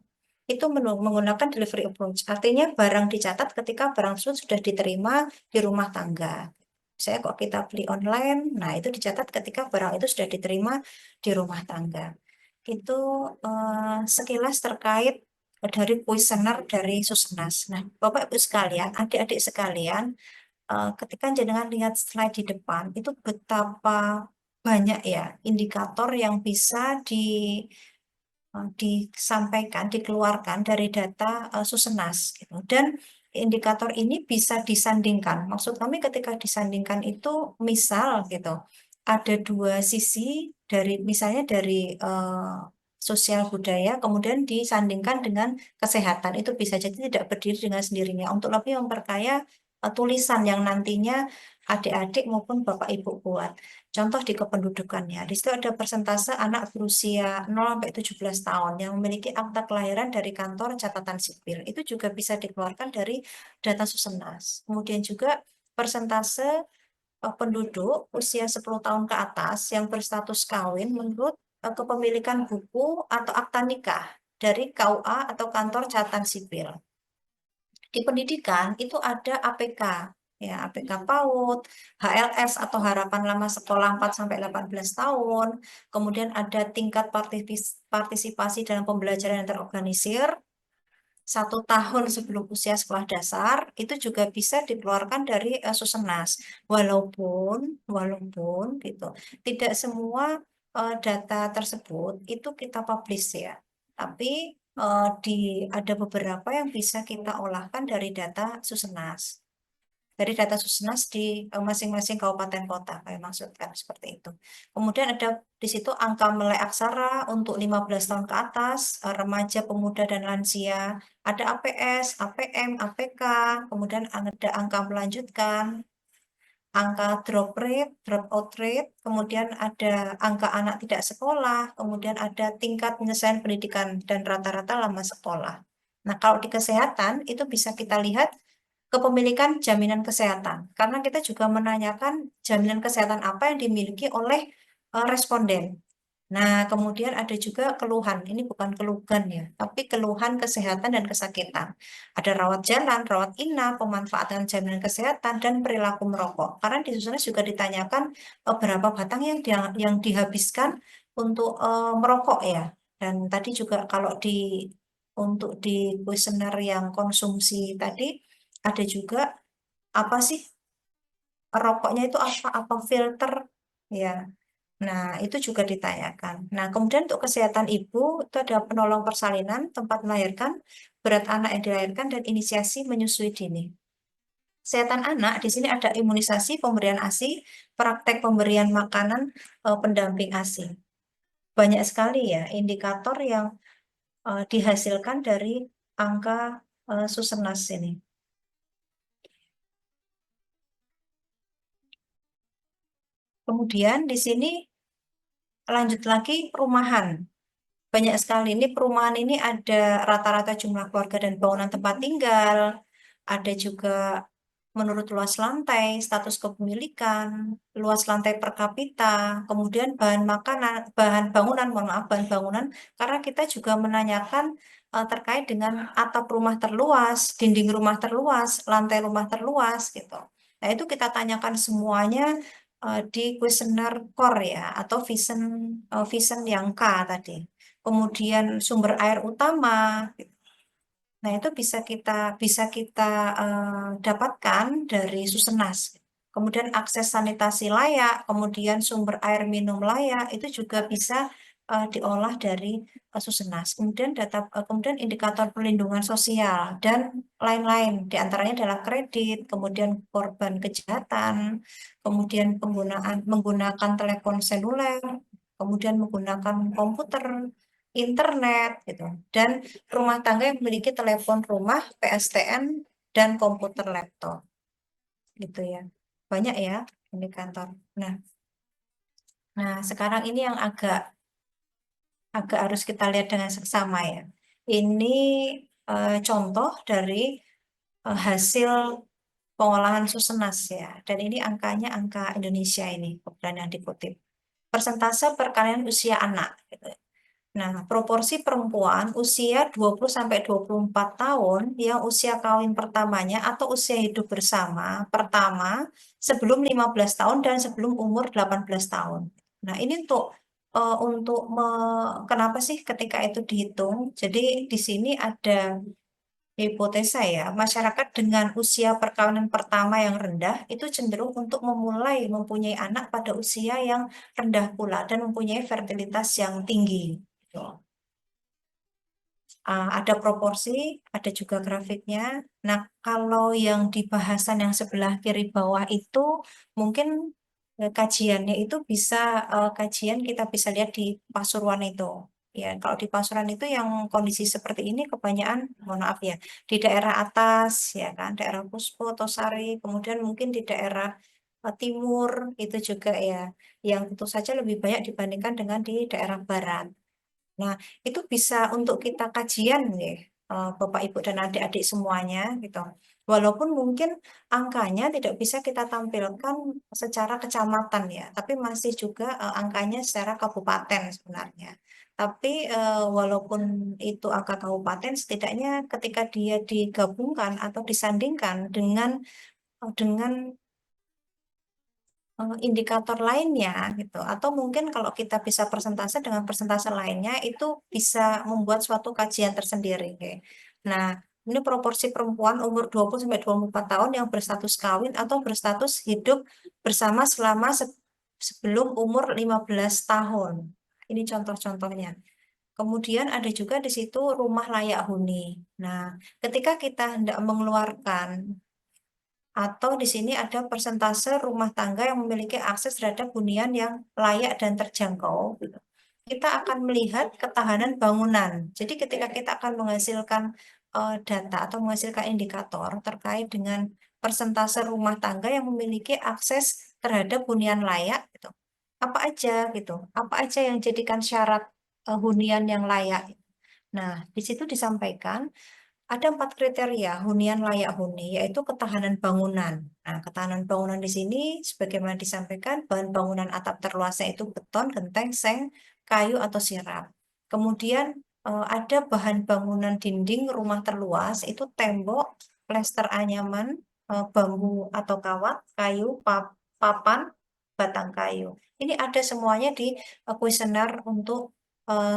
Speaker 8: Itu menggunakan delivery approach. Artinya barang dicatat ketika barang tersebut sudah diterima di rumah tangga. Saya kok kita beli online, nah itu dicatat ketika barang itu sudah diterima di rumah tangga. Itu sekilas terkait dari kuesioner dari Susenas. Nah, Bapak Ibu sekalian, adik-adik sekalian, ketika jenengan lihat slide di depan, itu betapa banyak ya indikator yang bisa disampaikan, dikeluarkan dari data Susenas gitu. Dan indikator ini bisa disandingkan. Maksud kami ketika disandingkan itu misal gitu, ada dua sisi dari misalnya dari sosial budaya kemudian disandingkan dengan kesehatan. Itu bisa jadi tidak berdiri dengan sendirinya untuk lebih memperkaya tulisan yang nantinya adik-adik maupun bapak ibu buat. Contoh di kependudukannya, di situ ada persentase anak berusia 0 sampai 17 tahun yang memiliki akta kelahiran dari kantor catatan sipil. Itu juga bisa dikeluarkan dari data Susenas. Kemudian juga persentase penduduk usia 10 tahun ke atas yang berstatus kawin menurut kepemilikan buku atau akta nikah dari KUA atau kantor catatan sipil. Di pendidikan itu ada APK, ya APK PAUD, HLS atau harapan lama sekolah 4 sampai 18 tahun, kemudian ada tingkat partisipasi dalam pembelajaran yang terorganisir 1 tahun sebelum usia sekolah dasar, itu juga bisa dikeluarkan dari Susenas. Walaupun gitu, tidak semua data tersebut itu kita publish ya, tapi ada beberapa yang bisa kita olahkan dari data Susenas. Dari data Susenas di masing-masing kabupaten kota, kayak maksudkan seperti itu. Kemudian ada di situ angka melek aksara untuk 15 tahun ke atas, remaja, pemuda, dan lansia. Ada APS, APM, APK, kemudian ada angka melanjutkan, angka drop rate, drop out rate, kemudian ada angka anak tidak sekolah, kemudian ada tingkat penyelesaian pendidikan dan rata-rata lama sekolah. Nah, kalau di kesehatan itu bisa kita lihat kepemilikan jaminan kesehatan, karena kita juga menanyakan jaminan kesehatan apa yang dimiliki oleh responden. Nah, kemudian ada juga keluhan, ini bukan keluhan ya, tapi keluhan kesehatan dan kesakitan. Ada rawat jalan, rawat inap, pemanfaatan jaminan kesehatan, dan perilaku merokok. Karena di Susenas juga ditanyakan berapa batang yang dihabiskan untuk merokok ya. Dan tadi juga kalau untuk di kuesioner yang konsumsi tadi, ada juga apa sih rokoknya itu apa filter ya. Nah, itu juga ditanyakan. Nah, kemudian untuk kesehatan ibu itu ada penolong persalinan, tempat melahirkan, berat anak yang dilahirkan, dan inisiasi menyusui dini. Kesehatan anak di sini ada imunisasi, pemberian ASI, praktek pemberian makanan, pendamping ASI. Banyak sekali ya indikator yang dihasilkan dari angka Susenas ini. Kemudian di sini lanjut lagi perumahan. Banyak sekali ini perumahan ini ada rata-rata jumlah keluarga dan bangunan tempat tinggal, ada juga menurut luas lantai, status kepemilikan, luas lantai per kapita, kemudian bahan makanan, bahan bangunan, mohon maaf, bahan bangunan, karena kita juga menanyakan terkait dengan atap rumah terluas, dinding rumah terluas, lantai rumah terluas, gitu. Nah, itu kita tanyakan semuanya di kuesioner core ya, atau vision yang K tadi. Kemudian sumber air utama, gitu. Nah, itu bisa kita dapatkan dari Susenas. Kemudian akses sanitasi layak, kemudian sumber air minum layak, itu juga bisa diolah dari Susenas. Kemudian indikator perlindungan sosial dan lain-lain. Di antaranya adalah kredit, kemudian korban kejahatan, kemudian menggunakan telepon seluler, kemudian menggunakan komputer, internet, gitu. Dan rumah tangga yang memiliki telepon rumah, PSTN, dan komputer laptop. Gitu ya. Banyak ya indikator. Nah, sekarang ini yang agak harus kita lihat dengan seksama ya. Ini contoh dari hasil pengolahan Susenas ya. Dan ini angkanya angka Indonesia ini, kebetulan yang dikutip. Persentase perkalian usia anak. Gitu. Nah, proporsi perempuan usia 20-24 tahun yang usia kawin pertamanya atau usia hidup bersama pertama sebelum 15 tahun dan sebelum umur 18 tahun. Nah, ini kenapa sih ketika itu dihitung? Jadi di sini ada hipotesa ya, masyarakat dengan usia perkawinan pertama yang rendah itu cenderung untuk mempunyai anak pada usia yang rendah pula dan mempunyai fertilitas yang tinggi. Gitu. Ada proporsi, ada juga grafiknya. Nah, kalau yang di bahasan yang sebelah kiri bawah itu mungkin kajiannya itu bisa kajian kita bisa lihat di Pasuruan itu. Ya, kalau di Pasuruan itu yang kondisi seperti ini kebanyakan, mohon maaf ya, di daerah atas, ya kan, daerah Puspo, Tosari, kemudian mungkin di daerah timur itu juga ya, yang tentu saja lebih banyak dibandingkan dengan di daerah barat. Nah, itu bisa untuk kita kajian nih, Bapak Ibu dan adik-adik semuanya gitu. Walaupun mungkin angkanya tidak bisa kita tampilkan secara kecamatan ya, tapi masih juga angkanya secara kabupaten sebenarnya. Tapi walaupun itu angka kabupaten, setidaknya ketika dia digabungkan atau disandingkan dengan indikator lainnya gitu, atau mungkin kalau kita bisa persentase dengan persentase lainnya itu bisa membuat suatu kajian tersendiri. Oke. Nah, ini proporsi perempuan umur 20 sampai 24 tahun yang berstatus kawin atau berstatus hidup bersama selama sebelum umur 15 tahun. Ini contoh-contohnya. Kemudian ada juga di situ rumah layak huni. Nah, ketika kita hendak mengeluarkan atau di sini ada persentase rumah tangga yang memiliki akses terhadap hunian yang layak dan terjangkau, gitu. Kita akan melihat ketahanan bangunan. Jadi ketika kita akan menghasilkan data atau menghasilkan indikator terkait dengan persentase rumah tangga yang memiliki akses terhadap hunian layak, gitu. Apa aja gitu? Apa aja yang jadikan syarat hunian yang layak? Nah, di situ disampaikan ada 4 kriteria hunian layak huni, yaitu ketahanan bangunan. Nah, ketahanan bangunan di sini, sebagaimana disampaikan, bahan bangunan atap terluasnya itu beton, genteng, seng, kayu, atau sirap. Kemudian ada bahan bangunan dinding rumah terluas, itu tembok, plester anyaman, bambu atau kawat, kayu, papan, batang kayu. Ini ada semuanya di kuesioner untuk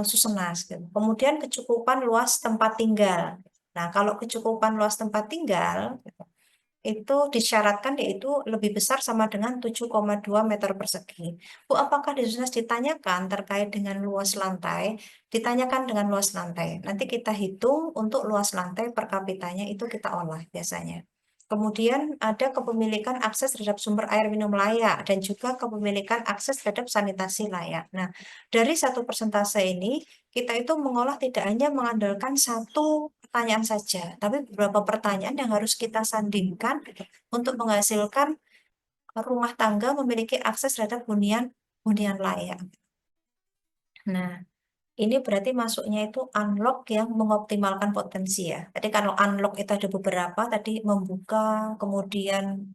Speaker 8: Susenas. Gitu. Kemudian kecukupan luas tempat tinggal. Nah, kalau kecukupan luas tempat tinggal itu disyaratkan yaitu lebih besar sama dengan 7,2 meter persegi. Bu, apakah di Susenas ditanyakan terkait dengan luas lantai? Ditanyakan dengan luas lantai. Nanti kita hitung untuk luas lantai per kapitanya itu kita olah biasanya. Kemudian ada kepemilikan akses terhadap sumber air minum layak dan juga kepemilikan akses terhadap sanitasi layak. Nah, dari satu persentase ini kita itu mengolah tidak hanya mengandalkan satu pertanyaan saja, tapi beberapa pertanyaan yang harus kita sandingkan untuk menghasilkan rumah tangga memiliki akses terhadap hunian layak. Nah, ini berarti masuknya itu unlock yang mengoptimalkan potensi ya. Tadi kalau unlock itu ada beberapa, tadi membuka, kemudian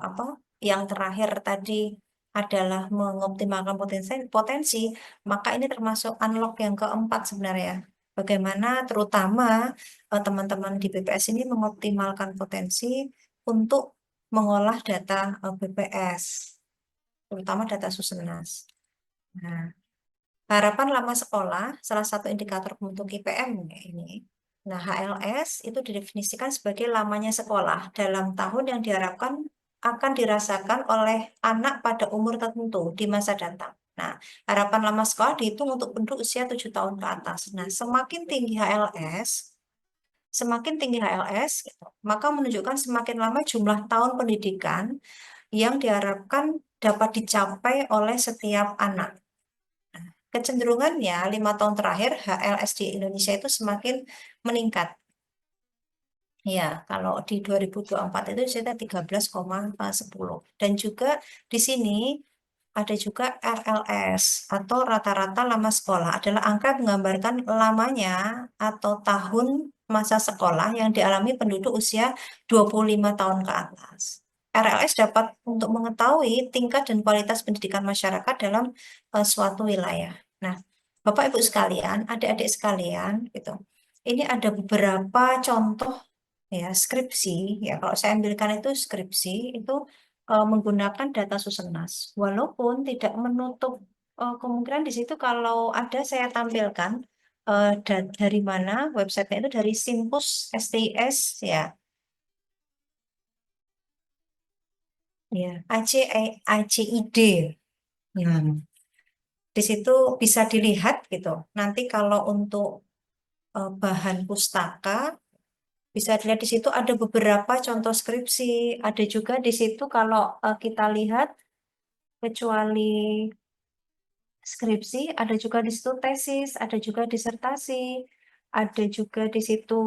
Speaker 8: apa? Yang terakhir tadi adalah mengoptimalkan potensi, maka ini termasuk unlock yang keempat sebenarnya. Bagaimana terutama teman-teman di BPS ini mengoptimalkan potensi untuk mengolah data BPS, terutama data Susenas. Nah, harapan lama sekolah, salah satu indikator pembentuk IPM ini. Nah, HLS itu didefinisikan sebagai lamanya sekolah dalam tahun yang diharapkan akan dirasakan oleh anak pada umur tertentu di masa datang. Nah, harapan lama sekolah dihitung untuk penduduk usia 7 tahun ke atas. Nah, semakin tinggi HLS, gitu, maka menunjukkan semakin lama jumlah tahun pendidikan yang diharapkan dapat dicapai oleh setiap anak. Kecenderungannya 5 tahun terakhir HLS di Indonesia itu semakin meningkat. Ya, kalau di 2024 itu sudah 13,10. Dan juga di sini ada juga RLS atau rata-rata lama sekolah adalah angka yang menggambarkan lamanya atau tahun masa sekolah yang dialami penduduk usia 25 tahun ke atas. RLS dapat untuk mengetahui tingkat dan kualitas pendidikan masyarakat dalam suatu wilayah. Nah, Bapak Ibu sekalian, adik-adik sekalian, gitu. Ini ada beberapa contoh ya skripsi. Ya, kalau saya ambilkan itu skripsi itu menggunakan data Susenas. Walaupun tidak menutup kemungkinan di situ kalau ada saya tampilkan dari mana websitenya itu dari Simpus STS ya. Ya, ACID. Nah, di situ bisa dilihat gitu. Nanti kalau untuk bahan pustaka. Bisa dilihat di situ ada beberapa contoh skripsi. Ada juga di situ kalau kita lihat, kecuali skripsi, ada juga di situ tesis, ada juga disertasi, ada juga di situ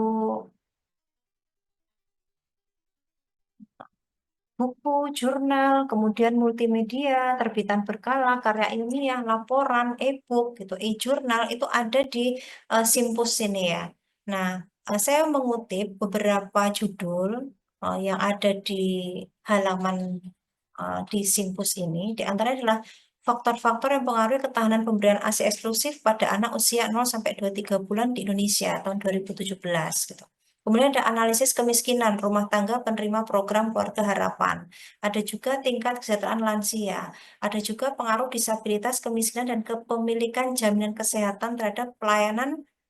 Speaker 8: buku, jurnal, kemudian multimedia, terbitan berkala, karya ilmiah, laporan, e-book, gitu, e-jurnal itu ada di Simpus ini ya. Nah, saya mengutip beberapa judul yang ada di halaman di Simpus ini. Di antaranya adalah faktor-faktor yang mempengaruhi ketahanan pemberian ASI eksklusif pada anak usia 0 sampai 23 bulan di Indonesia tahun 2017 gitu. Kemudian ada analisis kemiskinan rumah tangga penerima program Keluarga Harapan. Ada juga tingkat kesejahteraan lansia. Ada juga pengaruh disabilitas, kemiskinan, dan kepemilikan jaminan kesehatan terhadap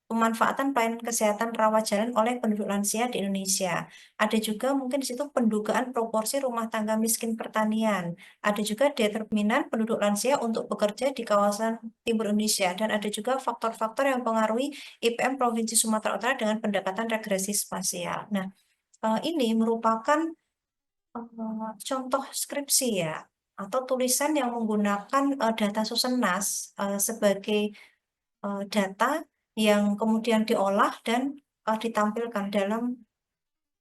Speaker 8: pemanfaatan pelayanan kesehatan rawat jalan oleh penduduk lansia di Indonesia. Ada juga mungkin di situ pendugaan proporsi rumah tangga miskin pertanian. Ada juga determinan penduduk lansia untuk bekerja di kawasan timur Indonesia. Dan ada juga faktor-faktor yang mempengaruhi IPM Provinsi Sumatera Utara dengan pendekatan regresi spasial. Nah, ini merupakan contoh skripsi ya, atau tulisan yang menggunakan data Susenas sebagai data yang kemudian diolah dan ditampilkan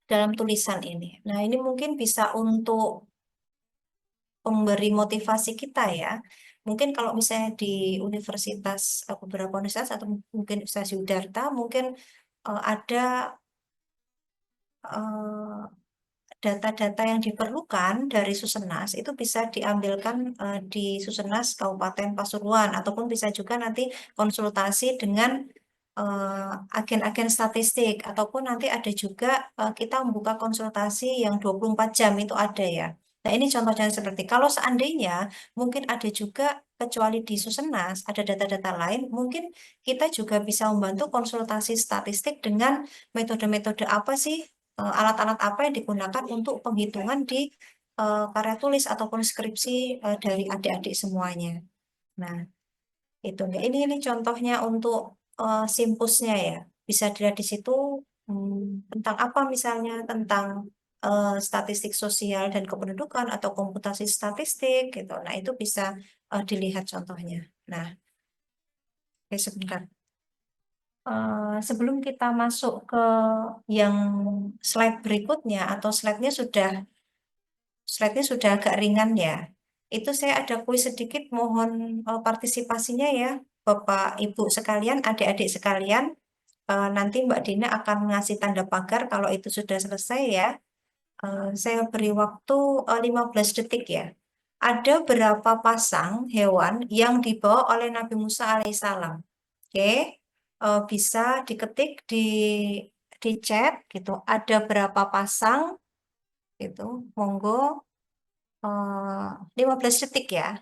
Speaker 8: dalam tulisan ini. Nah, ini mungkin bisa untuk memberi motivasi kita ya. Mungkin kalau misalnya di universitas, beberapa universitas atau mungkin Universitas Yudharta, mungkin ada data-data yang diperlukan dari Susenas itu bisa diambilkan di Susenas Kabupaten Pasuruan, ataupun bisa juga nanti konsultasi dengan agen-agen statistik, ataupun nanti ada juga kita membuka konsultasi yang 24 jam itu ada ya. Nah, ini contohnya seperti kalau seandainya mungkin ada juga, kecuali di Susenas ada data-data lain, mungkin kita juga bisa membantu konsultasi statistik dengan metode-metode apa sih, alat-alat apa yang digunakan untuk penghitungan di karya tulis ataupun skripsi dari adik-adik semuanya. Nah, itu enggak. Ini contohnya untuk simpusnya ya. Bisa dilihat di situ tentang apa, misalnya tentang statistik sosial dan kependudukan atau komputasi statistik gitu. Nah, itu bisa dilihat contohnya. Nah, oke, sebentar. Sebelum kita masuk ke yang slide berikutnya, atau slide-nya sudah agak ringan ya. Itu saya ada kuis sedikit, mohon partisipasinya ya, Bapak Ibu sekalian, adik-adik sekalian. Nanti Mbak Dina akan ngasih tanda pagar kalau itu sudah selesai ya. Saya beri waktu 15 detik ya. Ada berapa pasang hewan yang dibawa oleh Nabi Musa alaihissalam? Oke, bisa diketik di chat gitu. Ada berapa pasang gitu? Monggo 15 detik ya.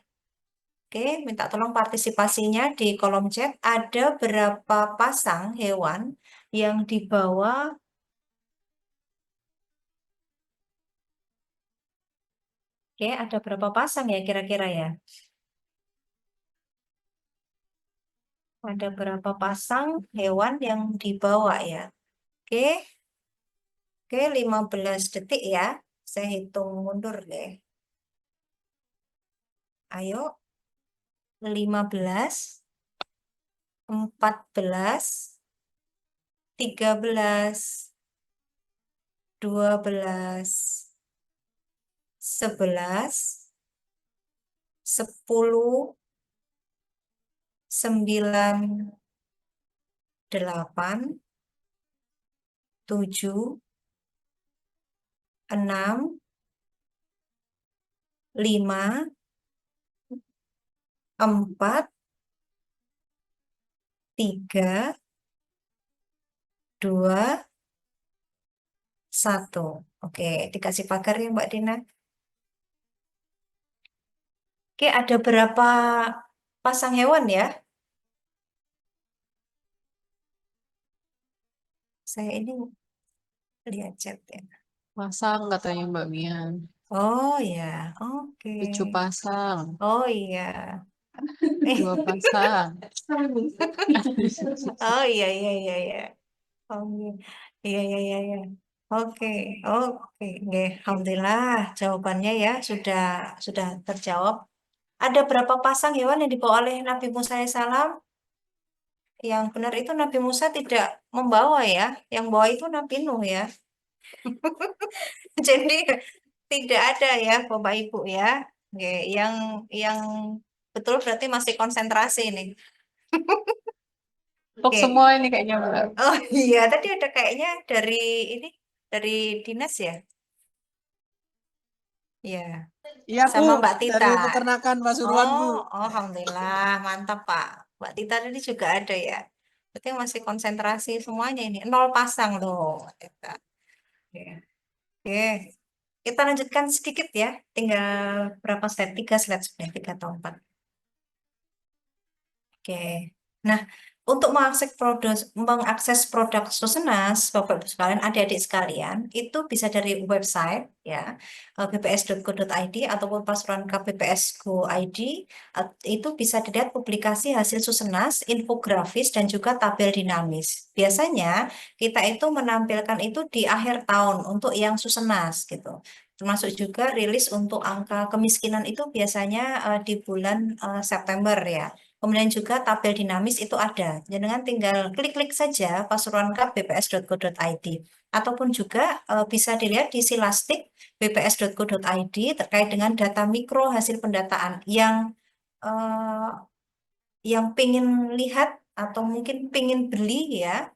Speaker 8: Oke, minta tolong partisipasinya di kolom chat. Ada berapa pasang hewan yang dibawa? Oke, ada berapa pasang ya kira-kira ya? Ada berapa pasang hewan yang dibawa ya? Oke, oke, 15 detik ya. Saya hitung mundur deh. Ayo, 15, 14, 13, 12, 11, 10, 9, 8, 7, 6, 5, 4, 3, 2, 1. Oke, dikasih pagar ya Mbak Dina. Oke, ada berapa pasang hewan ya? Saya ini lihat chat ya.
Speaker 7: Pasang katanya Mbak Mian.
Speaker 8: Oh ya, oke.
Speaker 7: 7 pasang.
Speaker 8: Oh iya.
Speaker 7: 2 pasang.
Speaker 8: Oh iya, iya, iya, iya. Oh, iya, iya, iya, iya. Oke, oke, nggih. Alhamdulillah jawabannya ya sudah terjawab. Ada berapa pasang hewan yang dibawa oleh Nabi Musa alaihissalam? Yang benar itu Nabi Musa tidak membawa ya, yang bawa itu Nabi Nuh ya. Jadi tidak ada ya Bapak Ibu ya. Oke, yang betul berarti masih konsentrasi nih.
Speaker 7: Untuk
Speaker 8: Oke.
Speaker 7: semua ini kayaknya Mbak.
Speaker 8: Oh iya, tadi ada kayaknya dari ini dari dinas ya. Iya,
Speaker 10: Iya Bu,
Speaker 8: sama Mbak Tita.
Speaker 10: dari peternakan Pasuruan Bu.
Speaker 8: Oh, alhamdulillah, mantap Pak. Mbak Tita tadi juga ada ya. Berarti masih konsentrasi semuanya ini. 0 pasang loh, Mbak Tita. Oke. Oke. Kita lanjutkan sedikit ya. Tinggal berapa slide? 3 slide sebenarnya, 3 atau 4. Oke. Nah, untuk mengakses produk Susenas, Bapak Ibu sekalian, adik-adik sekalian, itu bisa dari website ya, bps.go.id ataupun Pasuruan KPPS Go ID. Itu bisa dilihat publikasi hasil Susenas, infografis dan juga tabel dinamis. Biasanya kita itu menampilkan itu di akhir tahun untuk yang Susenas gitu. Termasuk juga rilis untuk angka kemiskinan itu biasanya di bulan September ya. Kemudian juga tabel dinamis itu ada. Jangan tinggal klik-klik saja pasuruankap.bps.go.id. Ataupun juga bisa dilihat di silastik bps.go.id terkait dengan data mikro hasil pendataan eh, yang pingin lihat atau mungkin pingin beli ya.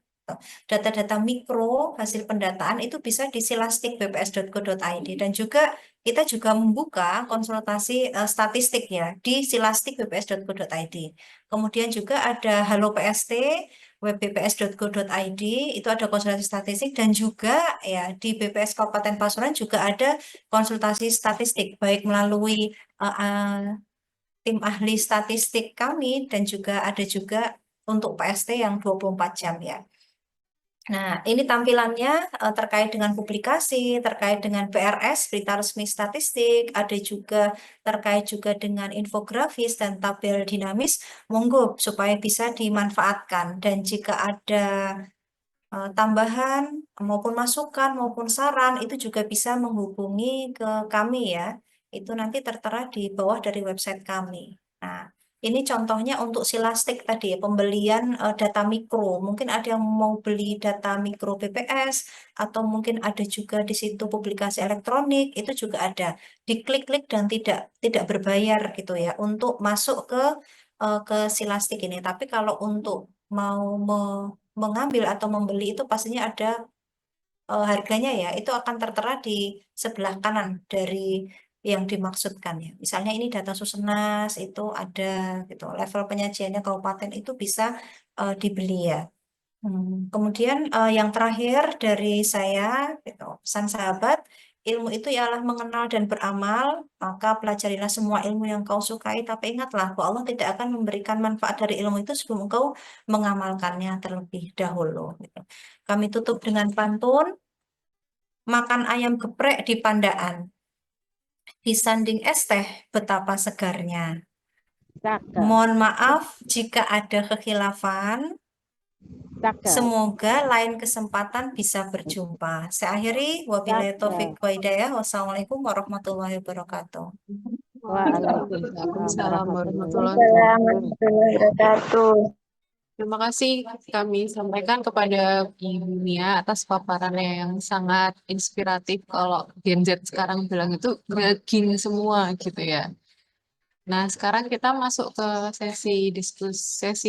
Speaker 8: Data-data mikro hasil pendataan itu bisa di silastik bps.go.id dan juga kita juga membuka konsultasi statistik ya di silastik bps.go.id. Kemudian juga ada Halo PST web bps.go.id itu ada konsultasi statistik dan juga ya di BPS Kabupaten Pasuruan juga ada konsultasi statistik baik melalui tim ahli statistik kami dan juga ada juga untuk PST yang 24 jam ya. Nah, ini tampilannya terkait dengan publikasi, terkait dengan PRS, berita resmi statistik, ada juga terkait juga dengan infografis dan tabel dinamis, monggo supaya bisa dimanfaatkan. Dan jika ada tambahan maupun masukan maupun saran, itu juga bisa menghubungi ke kami ya. Itu nanti tertera di bawah dari website kami. Nah, ini contohnya untuk silastik tadi ya, pembelian data mikro. Mungkin ada yang mau beli data mikro BPS atau mungkin ada juga di situ publikasi elektronik, itu juga ada. Diklik-klik dan tidak berbayar gitu ya untuk masuk ke silastik ini. Tapi kalau untuk mau mengambil atau membeli itu pastinya ada harganya ya. Itu akan tertera di sebelah kanan dari yang dimaksudkan ya. Misalnya ini data Susenas itu ada gitu. Level penyajiannya kabupaten itu bisa dibeli ya. Kemudian yang terakhir dari saya, gitu, pesan sahabat, ilmu itu ialah mengenal dan beramal, maka pelajarilah semua ilmu yang kau sukai, tapi ingatlah bahwa Allah tidak akan memberikan manfaat dari ilmu itu sebelum engkau mengamalkannya terlebih dahulu. Gitu. Kami tutup dengan pantun, makan ayam geprek di Pandaan, disanding es teh betapa segarnya. Mohon maaf jika ada kekhilafan. Semoga lain kesempatan bisa berjumpa. Saya akhiri, wabillahi taufik wa hidayah. Wassalamualaikum warahmatullahi wabarakatuh.
Speaker 7: Waalaikumsalam warahmatullahi
Speaker 2: Waalaikumsalam
Speaker 7: wabarakatuh.
Speaker 2: warahmatullahi wabarakatuh.
Speaker 7: Terima kasih kami sampaikan kepada Ibu Mia atas paparannya yang sangat inspiratif. Kalau Gen Z sekarang bilang itu nge-ging semua gitu ya. Nah, sekarang kita masuk ke sesi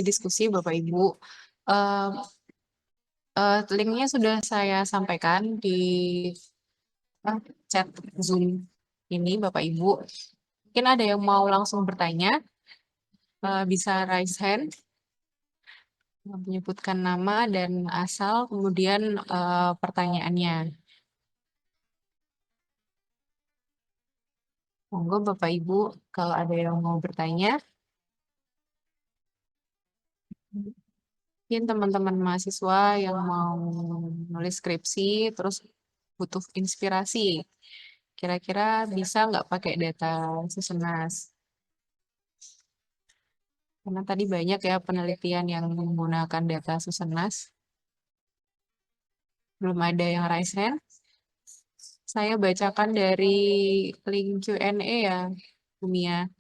Speaker 7: diskusi Bapak Ibu. Eh, linknya sudah saya sampaikan di chat Zoom ini Bapak Ibu. Mungkin ada yang mau langsung bertanya, bisa raise hand, menyebutkan nama dan asal, kemudian pertanyaannya. Monggo Bapak Ibu, kalau ada yang mau bertanya. Mungkin teman-teman mahasiswa yang mau nulis skripsi, terus butuh inspirasi. Kira-kira bisa nggak pakai data Susenas? Karena tadi banyak ya penelitian yang menggunakan data Susenas. Belum ada yang raise hand. Saya bacakan dari link Q&A ya, Bumia.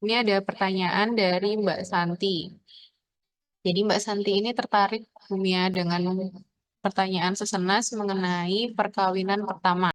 Speaker 7: Ini ada pertanyaan dari Mbak Santi. Jadi Mbak Santi ini tertarik, Bumia, dengan pertanyaan Sesenas mengenai perkawinan pertama.